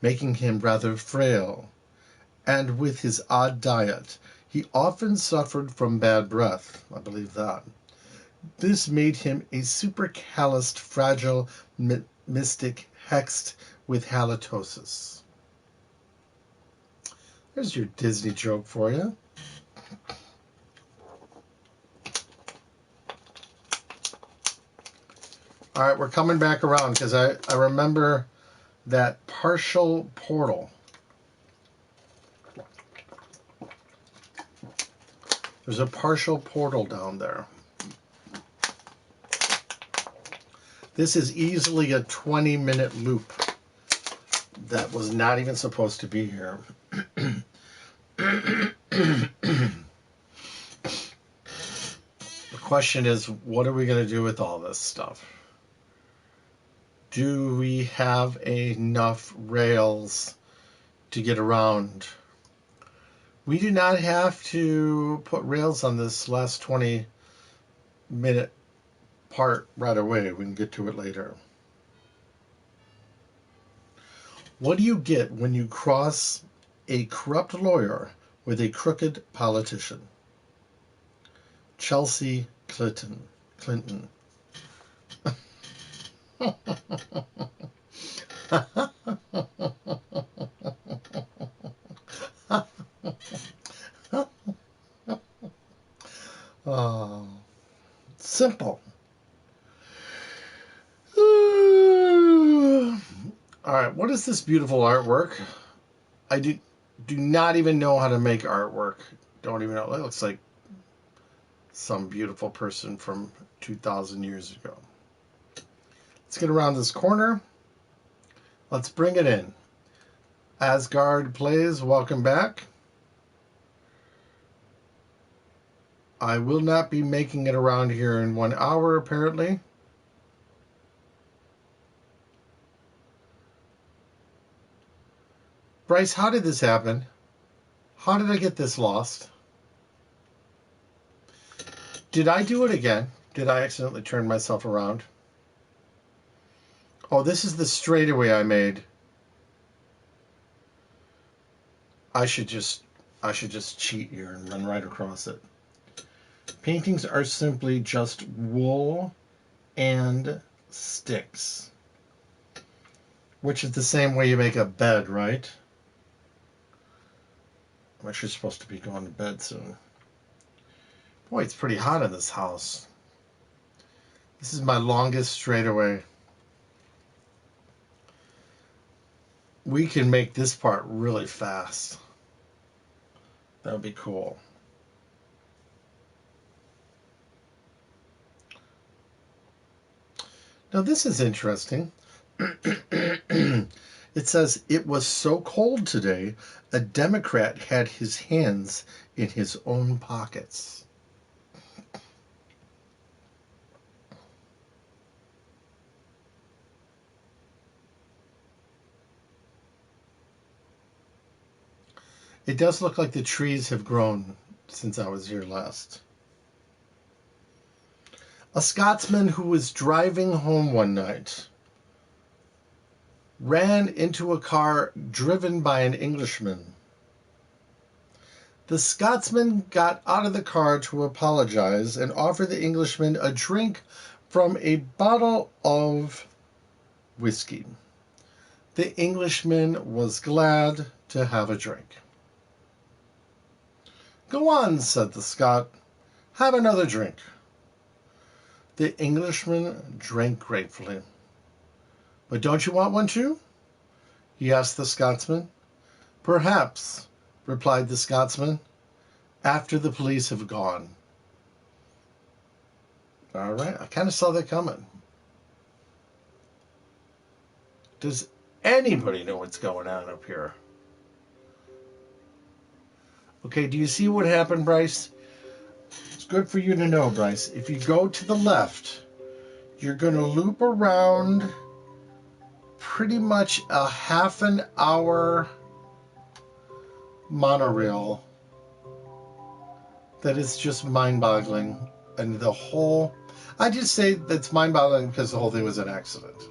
making him rather frail, and with his odd diet, he often suffered from bad breath. I believe that. This made him a super calloused, fragile mystic hexed with halitosis. There's your Disney joke for you. All right, we're coming back around because I remember that partial portal. There's a partial portal down there. This is easily a 20-minute loop that was not even supposed to be here. The question is, what are we going to do with all this stuff? Do we have enough rails to get around? We do not have to put rails on this last 20-minute part right away. We can get to it later. What do you get when you cross a corrupt lawyer with a crooked politician? Chelsea Clinton. Oh, simple. All right, what is this beautiful artwork? I do not even know how to make artwork. Don't even know. It looks like some beautiful person from 2,000 years ago. Let's get around this corner. Let's bring it in. Asgard plays. Welcome back. I will not be making it around here in 1 hour, apparently. Bryce, how did this happen? How did I get this lost? Did I do it again? Did I accidentally turn myself around? Oh, this is the straightaway I made. I should just cheat here and run right across it. Paintings are simply just wool and sticks, which is the same way you make a bed, right? I'm actually supposed to be going to bed soon. Boy, it's pretty hot in this house. This is my longest straightaway. We can make this part really fast. That would be cool. Now this is interesting. It says, it was so cold today, a Democrat had his hands in his own pockets. It does look like the trees have grown since I was here last. A Scotsman who was driving home one night ran into a car driven by an Englishman. The Scotsman got out of the car to apologize and offer the Englishman a drink from a bottle of whiskey. The Englishman was glad to have a drink. "Go on," said the Scot. "Have another drink." The Englishman drank gratefully. But don't you want one too? He asked the Scotsman. Perhaps, replied the Scotsman, after the police have gone. All right, I kind of saw that coming. Does anybody know what's going on up here? Okay, do you see what happened, Bryce? It's good for you to know, Bryce. If you go to the left, you're going to loop around pretty much a half an hour monorail that is just mind-boggling. And the whole... I just say that's mind-boggling because the whole thing was an accident.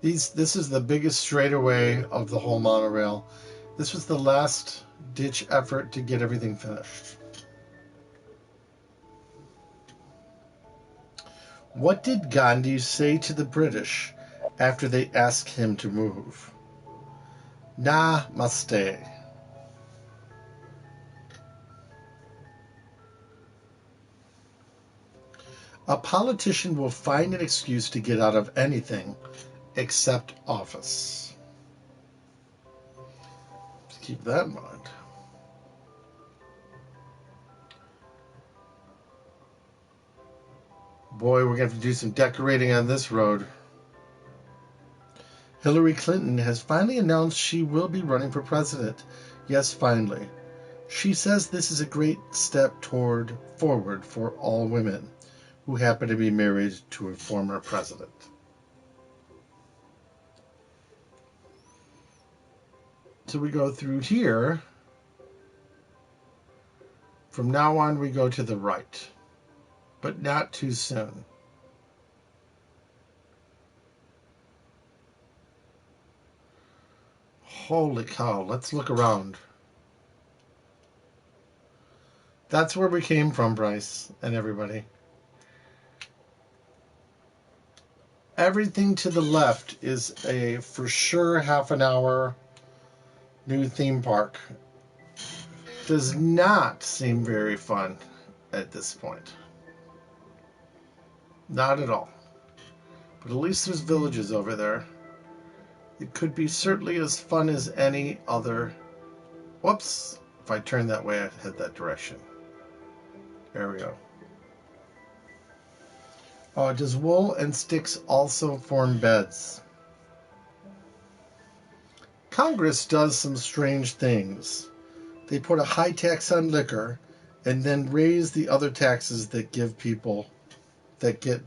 This is the biggest straightaway of the whole monorail. This was the last ditch effort to get everything finished. What did Gandhi say to the British after they asked him to move? Namaste. A politician will find an excuse to get out of anything except office. Just keep that in mind. Boy, we're going to have to do some decorating on this road. Hillary Clinton has finally announced she will be running for president. Yes, finally. She says this is a great step forward for all women who happen to be married to a former president. So we go through here. From now on, we go to the right, but not too soon. Holy cow, let's look around. That's where we came from, Bryce, and everybody. Everything to the left is a, for sure, half an hour new theme park. Does not seem very fun at this point. Not at all. But at least there's villages over there. It could be certainly as fun as any other. Whoops. If I turn that way, I'd head that direction. There we go. Does wool and sticks also form beds? Congress does some strange things. They put a high tax on liquor and then raise the other taxes that give people that get...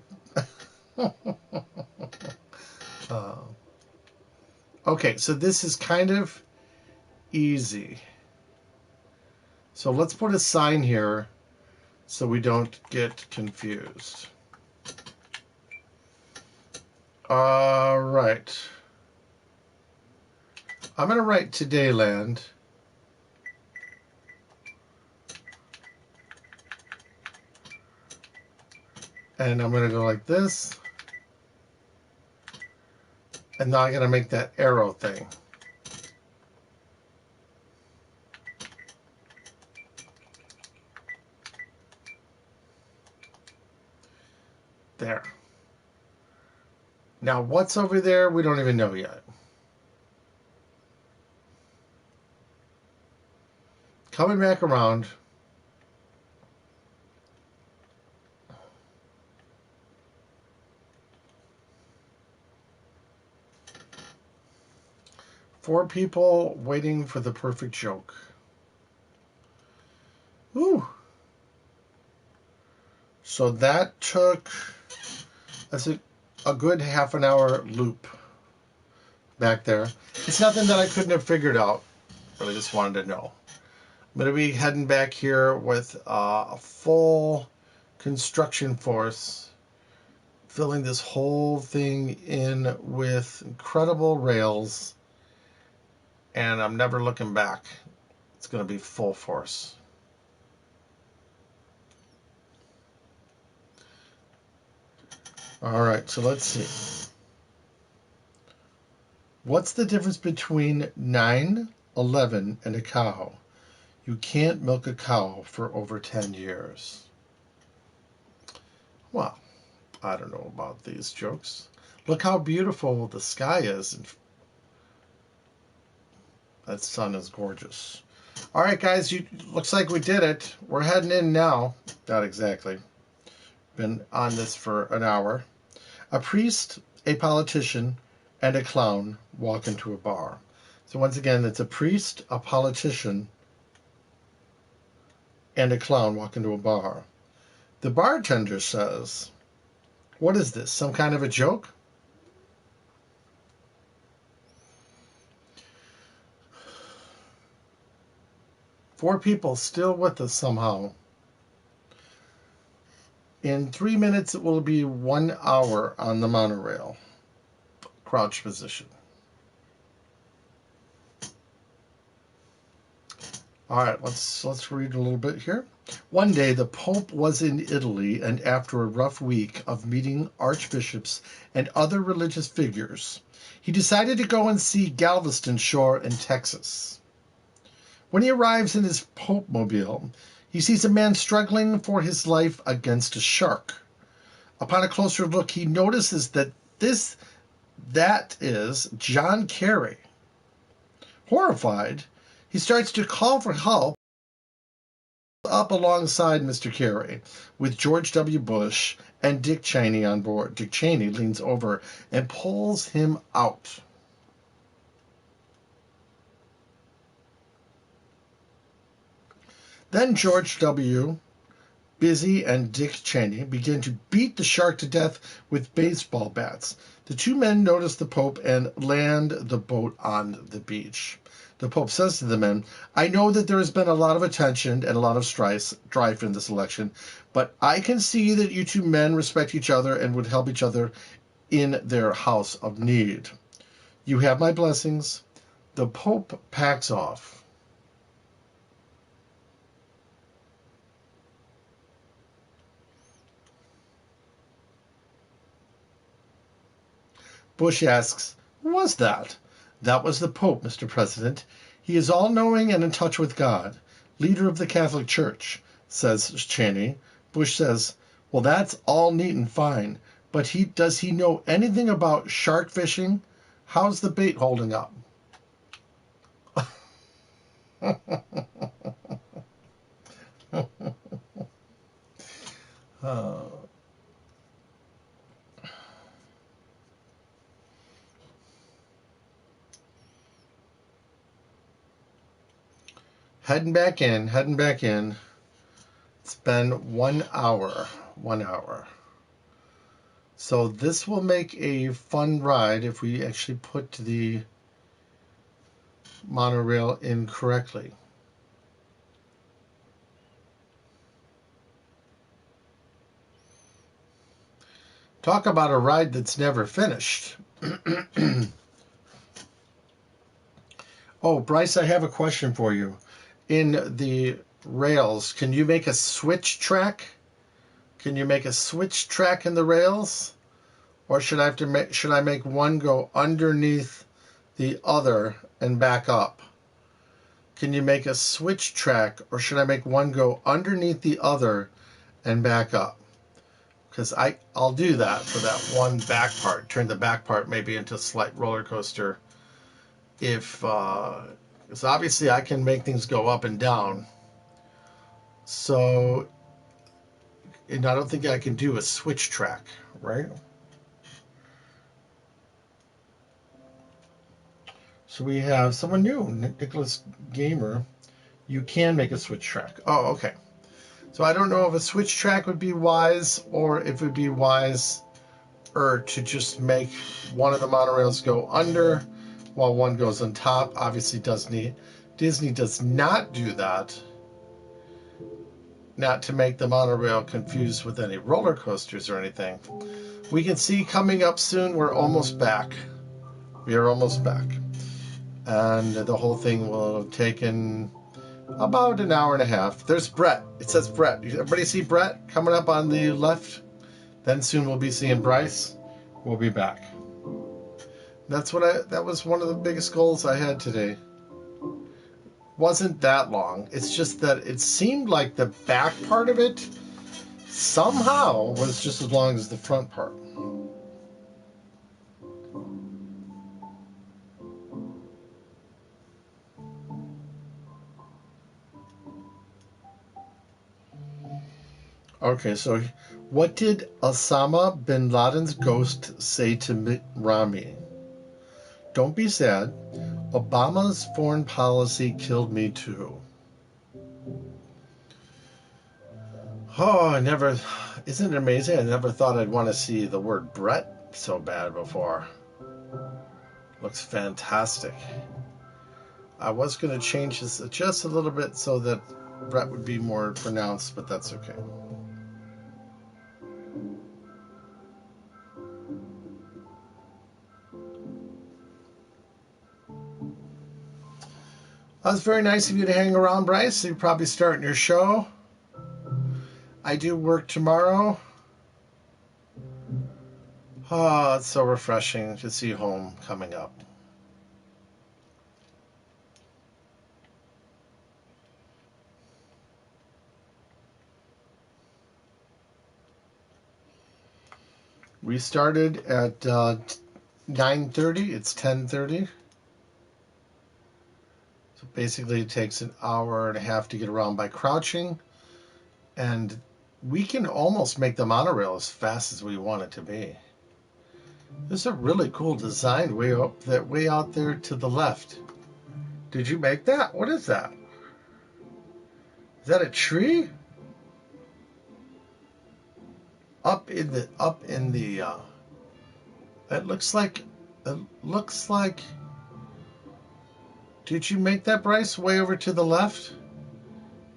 Okay, so this is kind of easy. So let's put a sign here so we don't get confused. All right. I'm going to write Todayland. And I'm going to go like this. And now I'm going to make that arrow thing. There. Now what's over there, we don't even know yet. Coming back around. Four people waiting for the perfect joke. Ooh. So that took, that's a good half an hour loop back there. It's nothing that I couldn't have figured out, but I just wanted to know. I'm going to be heading back here with a full construction force, filling this whole thing in with incredible rails. And I'm never looking back. It's going to be full force. All right, so let's see. What's the difference between 9, 11, and a cow? You can't milk a cow for over 10 years. Well, I don't know about these jokes. Look how beautiful the sky is. That sun is gorgeous. All right, guys, looks like we did it. We're heading in now. Not exactly. Been on this for an hour. A priest, a politician, and a clown walk into a bar. So once again, it's a priest, a politician, and a clown walk into a bar. The bartender says, "What is this, some kind of a joke?" Four people still with us somehow. In 3 minutes, it will be 1 hour on the monorail. Crouch position. All right, let's read a little bit here. One day, the Pope was in Italy, and after a rough week of meeting archbishops and other religious figures, he decided to go and see Galveston Shore in Texas. When he arrives in his Pope-mobile, he sees a man struggling for his life against a shark. Upon a closer look, he notices that is John Kerry. Horrified, he starts to call for help up alongside Mr. Kerry with George W. Bush and Dick Cheney on board. Dick Cheney leans over and pulls him out. Then George W., Busy, and Dick Cheney begin to beat the shark to death with baseball bats. The two men notice the Pope and land the boat on the beach. The Pope says to the men, "I know that there has been a lot of attention and a lot of strife in this election, but I can see that you two men respect each other and would help each other in their house of need. You have my blessings." The Pope packs off. Bush asks, "Who was that?" "That was the Pope, Mr. President. He is all-knowing and in touch with God. Leader of the Catholic Church," says Cheney. Bush says, "Well, that's all neat and fine, but does he know anything about shark fishing? How's the bait holding up?" Heading back in. It's been 1 hour. 1 hour. So this will make a fun ride if we actually put the monorail in correctly. Talk about a ride that's never finished. Oh, Bryce, I have a question for you. In the rails, can you make a switch track? Can you make a switch track in the rails? Or should I make one go underneath the other and back up? Can you make a switch track, or should I make one go underneath the other and back up? Because I'll do that for that one back part. Turn the back part maybe into a slight roller coaster. Because obviously I can make things go up and down. So, and I don't think I can do a switch track, right? So we have someone new, Nicholas Gamer. You can make a switch track. Oh, okay. So I don't know if a switch track would be wise, or if it would be wise to just make one of the monorails go under while one goes on top. Obviously, Disney does not do that. Not to make the monorail confused with any roller coasters or anything. We can see coming up soon, we're almost back. We are almost back. And the whole thing will have taken about an hour and a half. There's Brett. It says Brett. Everybody see Brett coming up on the left? Then soon we'll be seeing Bryce. We'll be back. That was one of the biggest goals I had today. wasn't that long. It's just that it seemed like the back part of it somehow was just as long as the front part. Okay, so what did Osama bin Laden's ghost say to Mitt Romney? Don't be sad. Obama's foreign policy killed me too. Oh, isn't it amazing? I never thought I'd want to see the word Brett so bad before. Looks fantastic. I was going to change this just a little bit so that Brett would be more pronounced, but that's okay. That was very nice of you to hang around, Bryce. You're probably starting your show. I do work tomorrow. Oh, it's so refreshing to see home coming up. We started at 9:30. It's 10:30. So basically it takes an hour and a half to get around by crouching. And we can almost make the monorail as fast as we want it to be. There's a really cool design way out there to the left. Did you make that? What is that? Is that a tree? Up in the it looks like did you make that, Bryce? Way over to the left?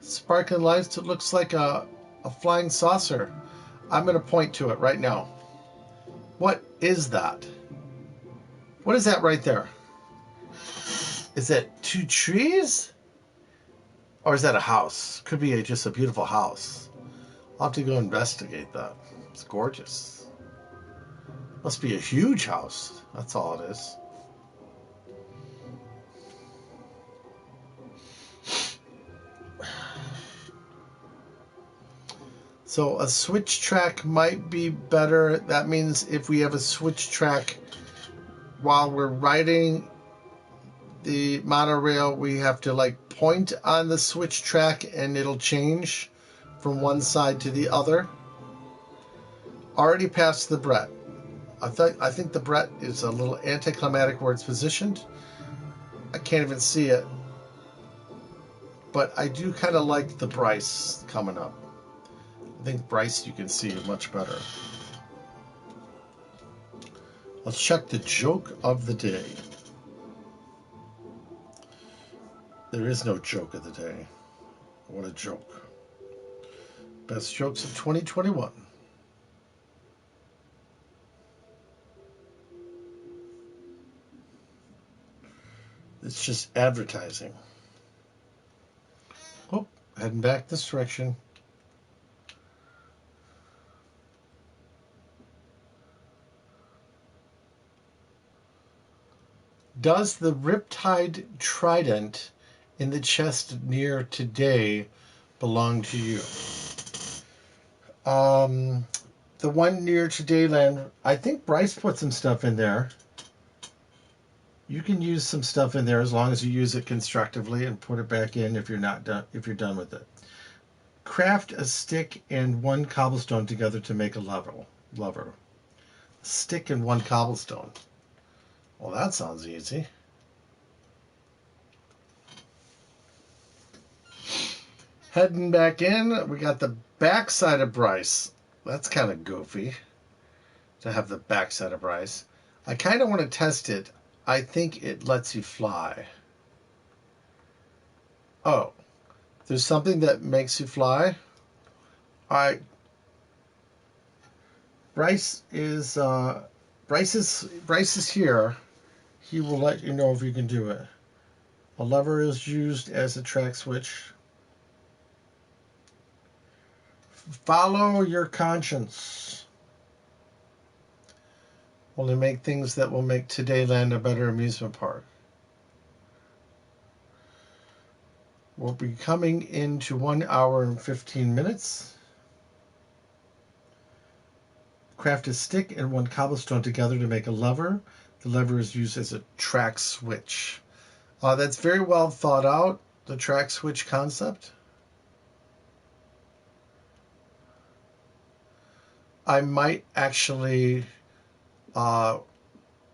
Sparkling lights, it looks like a flying saucer. I'm going to point to it right now. What is that? What is that right there? Is that two trees? Or is that a house? Could be just a beautiful house. I'll have to go investigate that. It's gorgeous. Must be a huge house. That's all it is. So a switch track might be better. That means if we have a switch track while we're riding the monorail, we have to like point on the switch track and it'll change from one side to the other. Already past the Brett. I think the Brett is a little anticlimactic where it's positioned. I can't even see it. But I do kind of like the Bryce coming up. I think Bryce you can see much better. Let's check the joke of the day. There is no joke of the day. What a joke. Best jokes of 2021. It's just advertising. Oh, heading back this direction. Does the riptide trident in the chest near today belong to you? The one near Todayland, I think Bryce put some stuff in there. You can use some stuff in there as long as you use it constructively and put it back in if you're not done. If you're done with it, craft a stick and one cobblestone together to make a lever. Stick and one cobblestone. Well, that sounds easy. Heading back in, we got the backside of Bryce. That's kind of goofy to have the backside of Bryce. I kind of want to test it. I think it lets you fly. Oh, there's something that makes you fly. Bryce is here. He will let you know if you can do it. A lever is used as a track switch. Follow your conscience. Only make things that will make Todayland a better amusement park. We'll be coming into 1 hour and 15 minutes. Craft a stick and 1 cobblestone together to make a lever. The lever is used as a track switch. That's very well thought out, the track switch concept. I might actually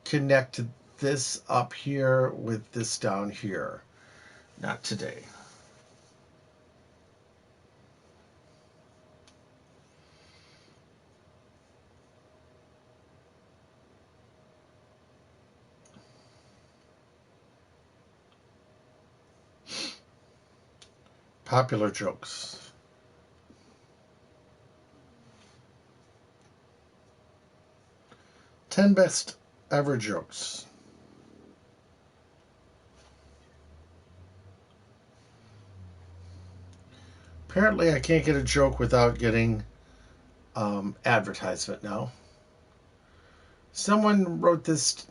connect this up here with this down here. Not today. Popular jokes. Ten best ever jokes. Apparently I can't get a joke without getting advertisement now. Someone wrote this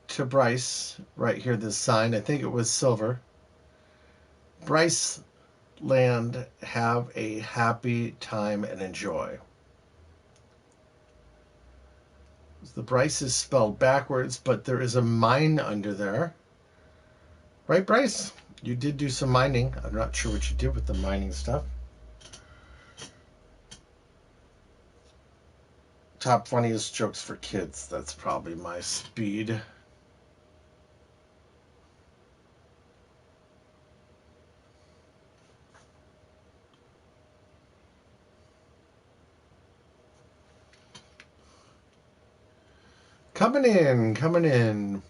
to Bryce right here, this sign. I think it was silver. Bryce Land, have a happy time and enjoy. The Bryce is spelled backwards, but there is a mine under there. Right, Bryce? You did do some mining. I'm not sure what you did with the mining stuff. Top funniest jokes for kids. That's probably my speed. Coming in.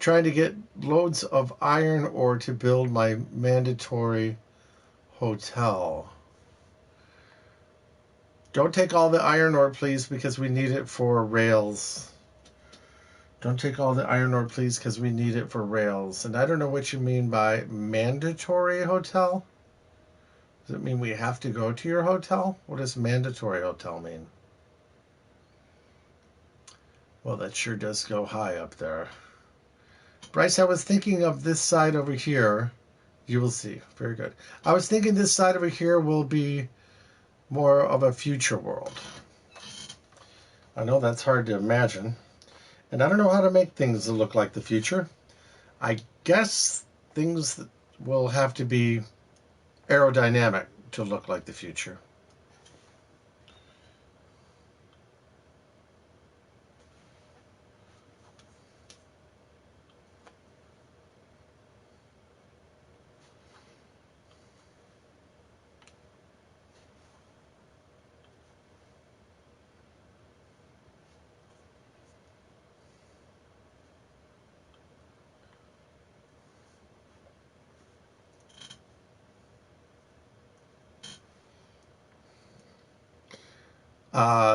Trying to get loads of iron ore to build my mandatory hotel. Don't take all the iron ore, please, because we need it for rails. Don't take all the iron ore, please, because we need it for rails. And I don't know what you mean by mandatory hotel. Does it mean we have to go to your hotel? What does mandatory hotel mean? Well, that sure does go high up there. Bryce, I was thinking of this side over here. You will see. Very good. I was thinking this side over here will be more of a future world. I know that's hard to imagine. And I don't know how to make things that look like the future. I guess things will have to be aerodynamic to look like the future.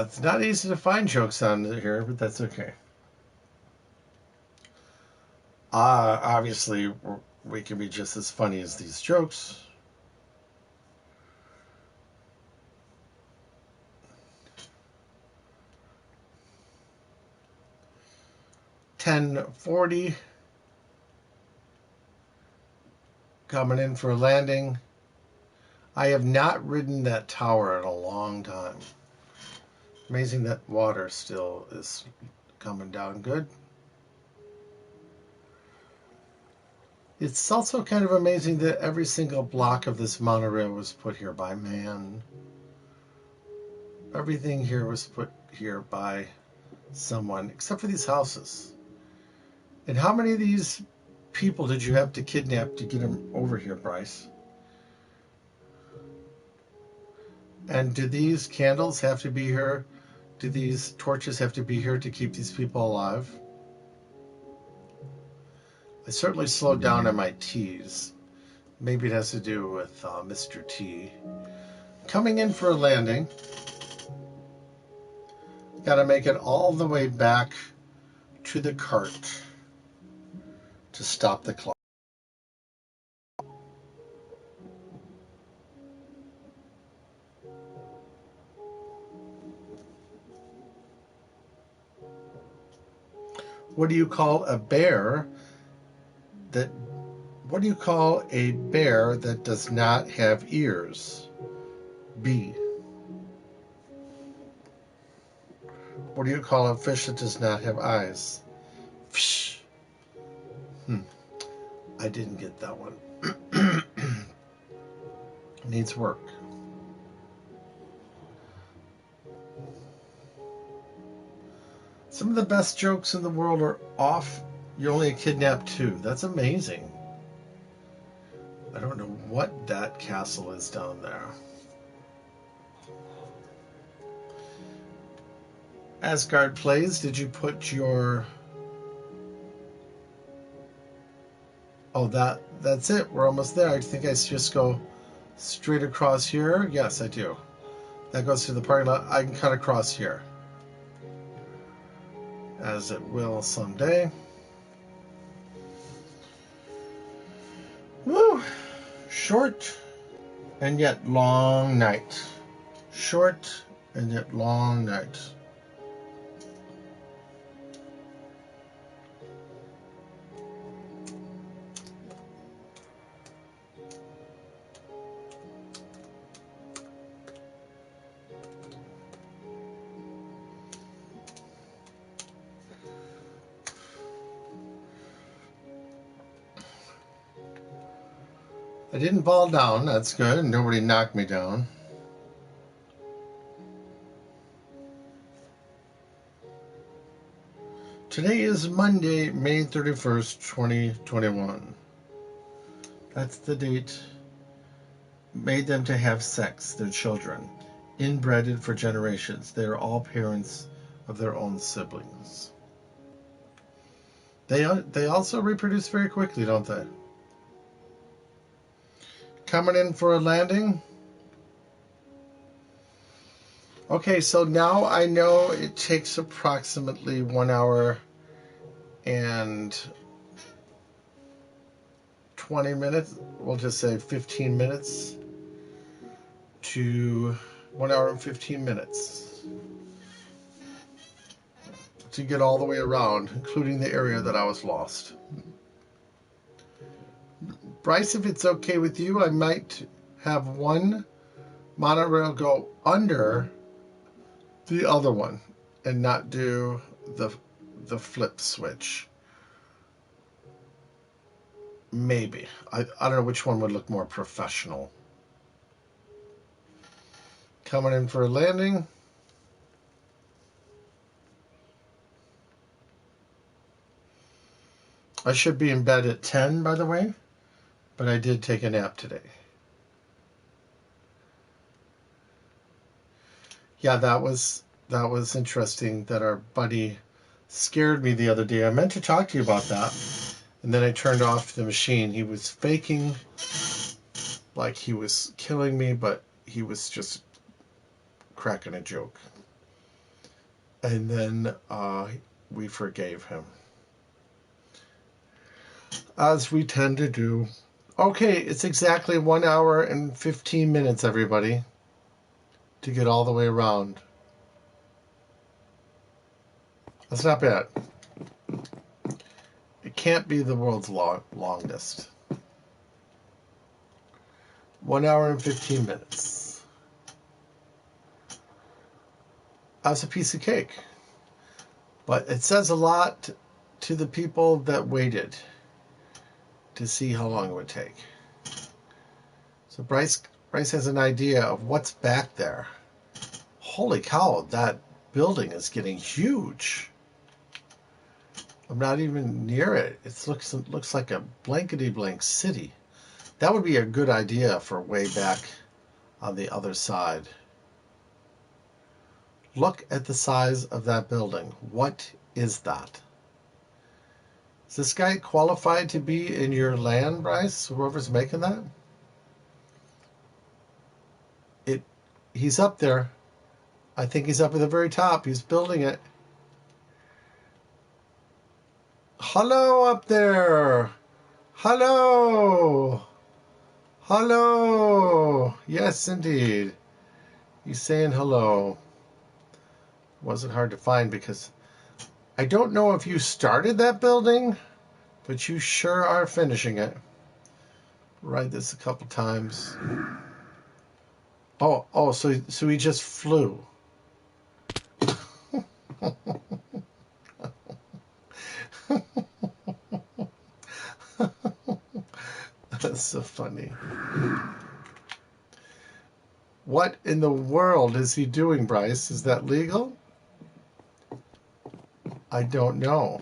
It's not easy to find jokes on here, but that's okay. Obviously, we can be just as funny as these jokes. $10.40. Coming in for a landing. I have not ridden that tower in a long time. Amazing that water still is coming down good. It's also kind of amazing that every single block of this monorail was put here by man. Everything here was put here by someone, except for these houses. And how many of these people did you have to kidnap to get them over here, Bryce? And do these candles have to be here? Do these torches have to be here to keep these people alive? I certainly slowed down on my T's. Maybe it has to do with Mr. T. Coming in for a landing. Got to make it all the way back to the cart to stop the clock. What do you call a bear that What do you call a bear that does not have ears? B. What do you call a fish that does not have eyes? Fish. I didn't get that one. Needs work. Some of the best jokes in the world are off. You're only a kidnapped too. That's amazing. I don't know what that castle is down there. Asgard plays. Did you put your... Oh, that's it. We're almost there. I think I just go straight across here. Yes, I do. That goes to the parking lot. I can cut across here. As it will someday. Woo! Short and yet long night. Short and yet long night. I didn't fall down. That's good. Nobody knocked me down. Today is Monday, May 31st, 2021. That's the date made them to have sex, their children, inbreded for generations. They are all parents of their own siblings. They also reproduce very quickly, don't they? Coming in for a landing. Okay, so now I know it takes approximately 1 hour and 20 minutes. We'll just say 15 minutes to 1 hour and 15 minutes to get all the way around, including the area that I was lost. Bryce, if it's okay with you, I might have one monorail go under the other one and not do the flip switch. Maybe. I don't know which one would look more professional. Coming in for a landing. I should be in bed at 10, by the way, but I did take a nap today. Yeah, that was interesting that our buddy scared me the other day. I meant to talk to you about that, and then I turned off the machine. He was faking like he was killing me, but he was just cracking a joke. And then we forgave him, as we tend to do. Okay, it's exactly 1 hour and 15 minutes, everybody, to get all the way around. That's not bad. It can't be the world's longest. 1 hour and 15 minutes. That's a piece of cake. But it says a lot to the people that waited to see how long it would take. So Bryce has an idea of what's back there. Holy cow, that building is getting huge. I'm not even near it. It looks like a blankety-blank city. That would be a good idea for way back on the other side. Look at the size of that building. What is that? Is this guy qualified to be in your land, Bryce? Whoever's making that? He's up there. I think he's up at the very top. He's building it. Hello up there. Hello. Hello. Yes, indeed. He's saying hello. Wasn't hard to find because I don't know if you started that building, but you sure are finishing it. Ride this a couple times. So he just flew. That's so funny. What in the world is he doing, Bryce? Is that legal? I don't know.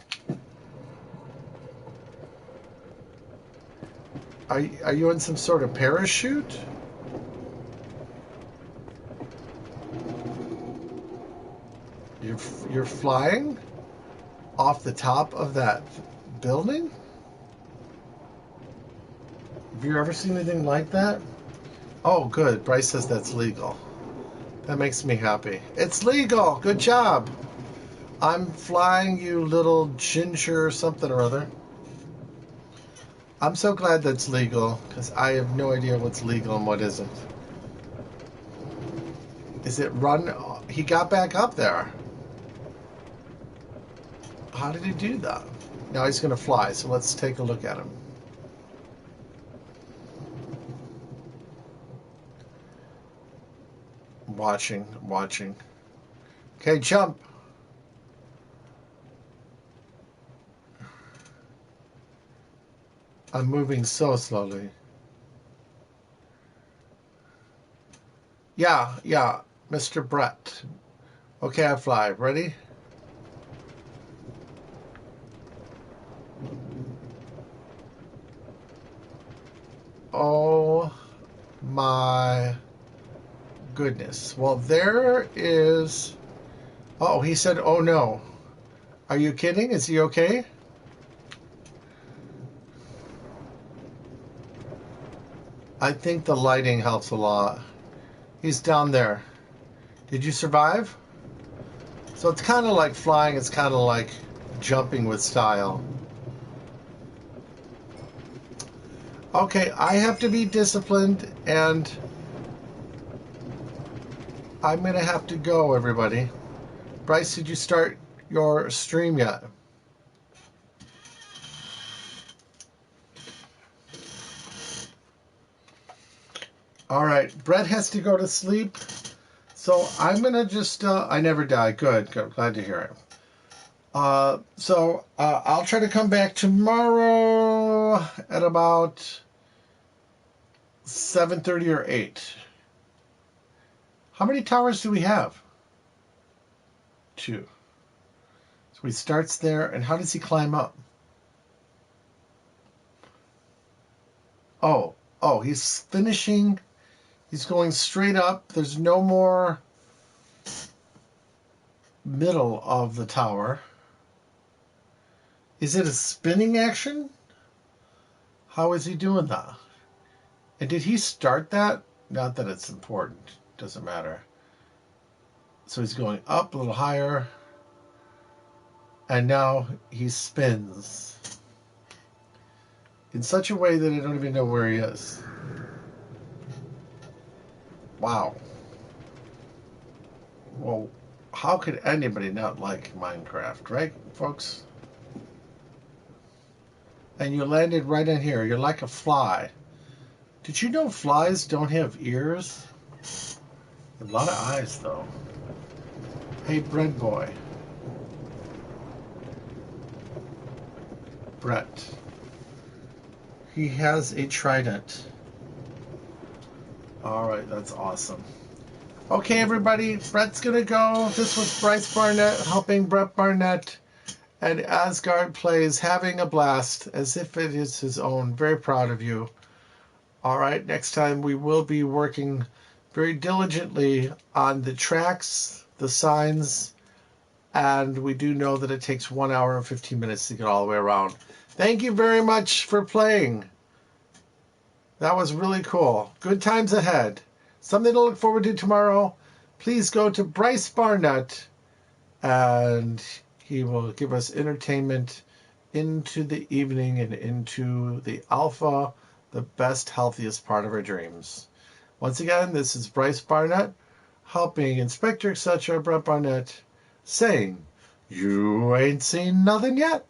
Are you in some sort of parachute? You're flying off the top of that building? Have you ever seen anything like that? Oh, good. Bryce says that's legal. That makes me happy. It's legal. Good job. I'm flying, you little ginger something or other. I'm so glad that's legal, because I have no idea what's legal and what isn't. Is it run? He got back up there. How did he do that? Now he's going to fly, so let's take a look at him. Watching. Okay, jump. I'm moving so slowly. Yeah, Mr. Brett. Okay, I fly. Ready? Oh my goodness. Well, there is... Oh, he said, oh no. Are you kidding? Is he okay? I think the lighting helps a lot. He's down there. Did you survive? So it's kind of like flying. It's kind of like jumping with style. Okay, I have to be disciplined, and I'm going to have to go, everybody. Bryce, did you start your stream yet? All right, Brett has to go to sleep, so I'm going to just... I never die. Good. Glad to hear it. So I'll try to come back tomorrow at about 7:30 or 8. How many towers do we have? 2. So he starts there, and how does he climb up? Oh, he's finishing. He's going straight up. There's no more middle of the tower. Is it a spinning action? How is he doing that? And did he start that? Not that it's important. Doesn't matter. So he's going up a little higher. And now he spins in such a way that I don't even know where he is. Wow. Well, how could anybody not like Minecraft, right, folks? And you landed right in here. You're like a fly. Did you know flies don't have ears? A lot of eyes, though. Hey, bread boy. Brett. He has a trident. All right, that's awesome. Okay, everybody, Brett's going to go. This was Bryce Barnett helping Brett Barnett. And Asgard Plays, having a blast, as if it is his own. Very proud of you. All right, next time we will be working very diligently on the tracks, the signs, and we do know that it takes 1 hour and 15 minutes to get all the way around. Thank you very much for playing. That was really cool. Good times ahead. Something to look forward to tomorrow. Please go to Bryce Barnett, and he will give us entertainment into the evening and into the alpha, the best, healthiest part of our dreams. Once again, this is Bryce Barnett, helping Inspector Etcetera Brett Barnett, saying, you ain't seen nothing yet.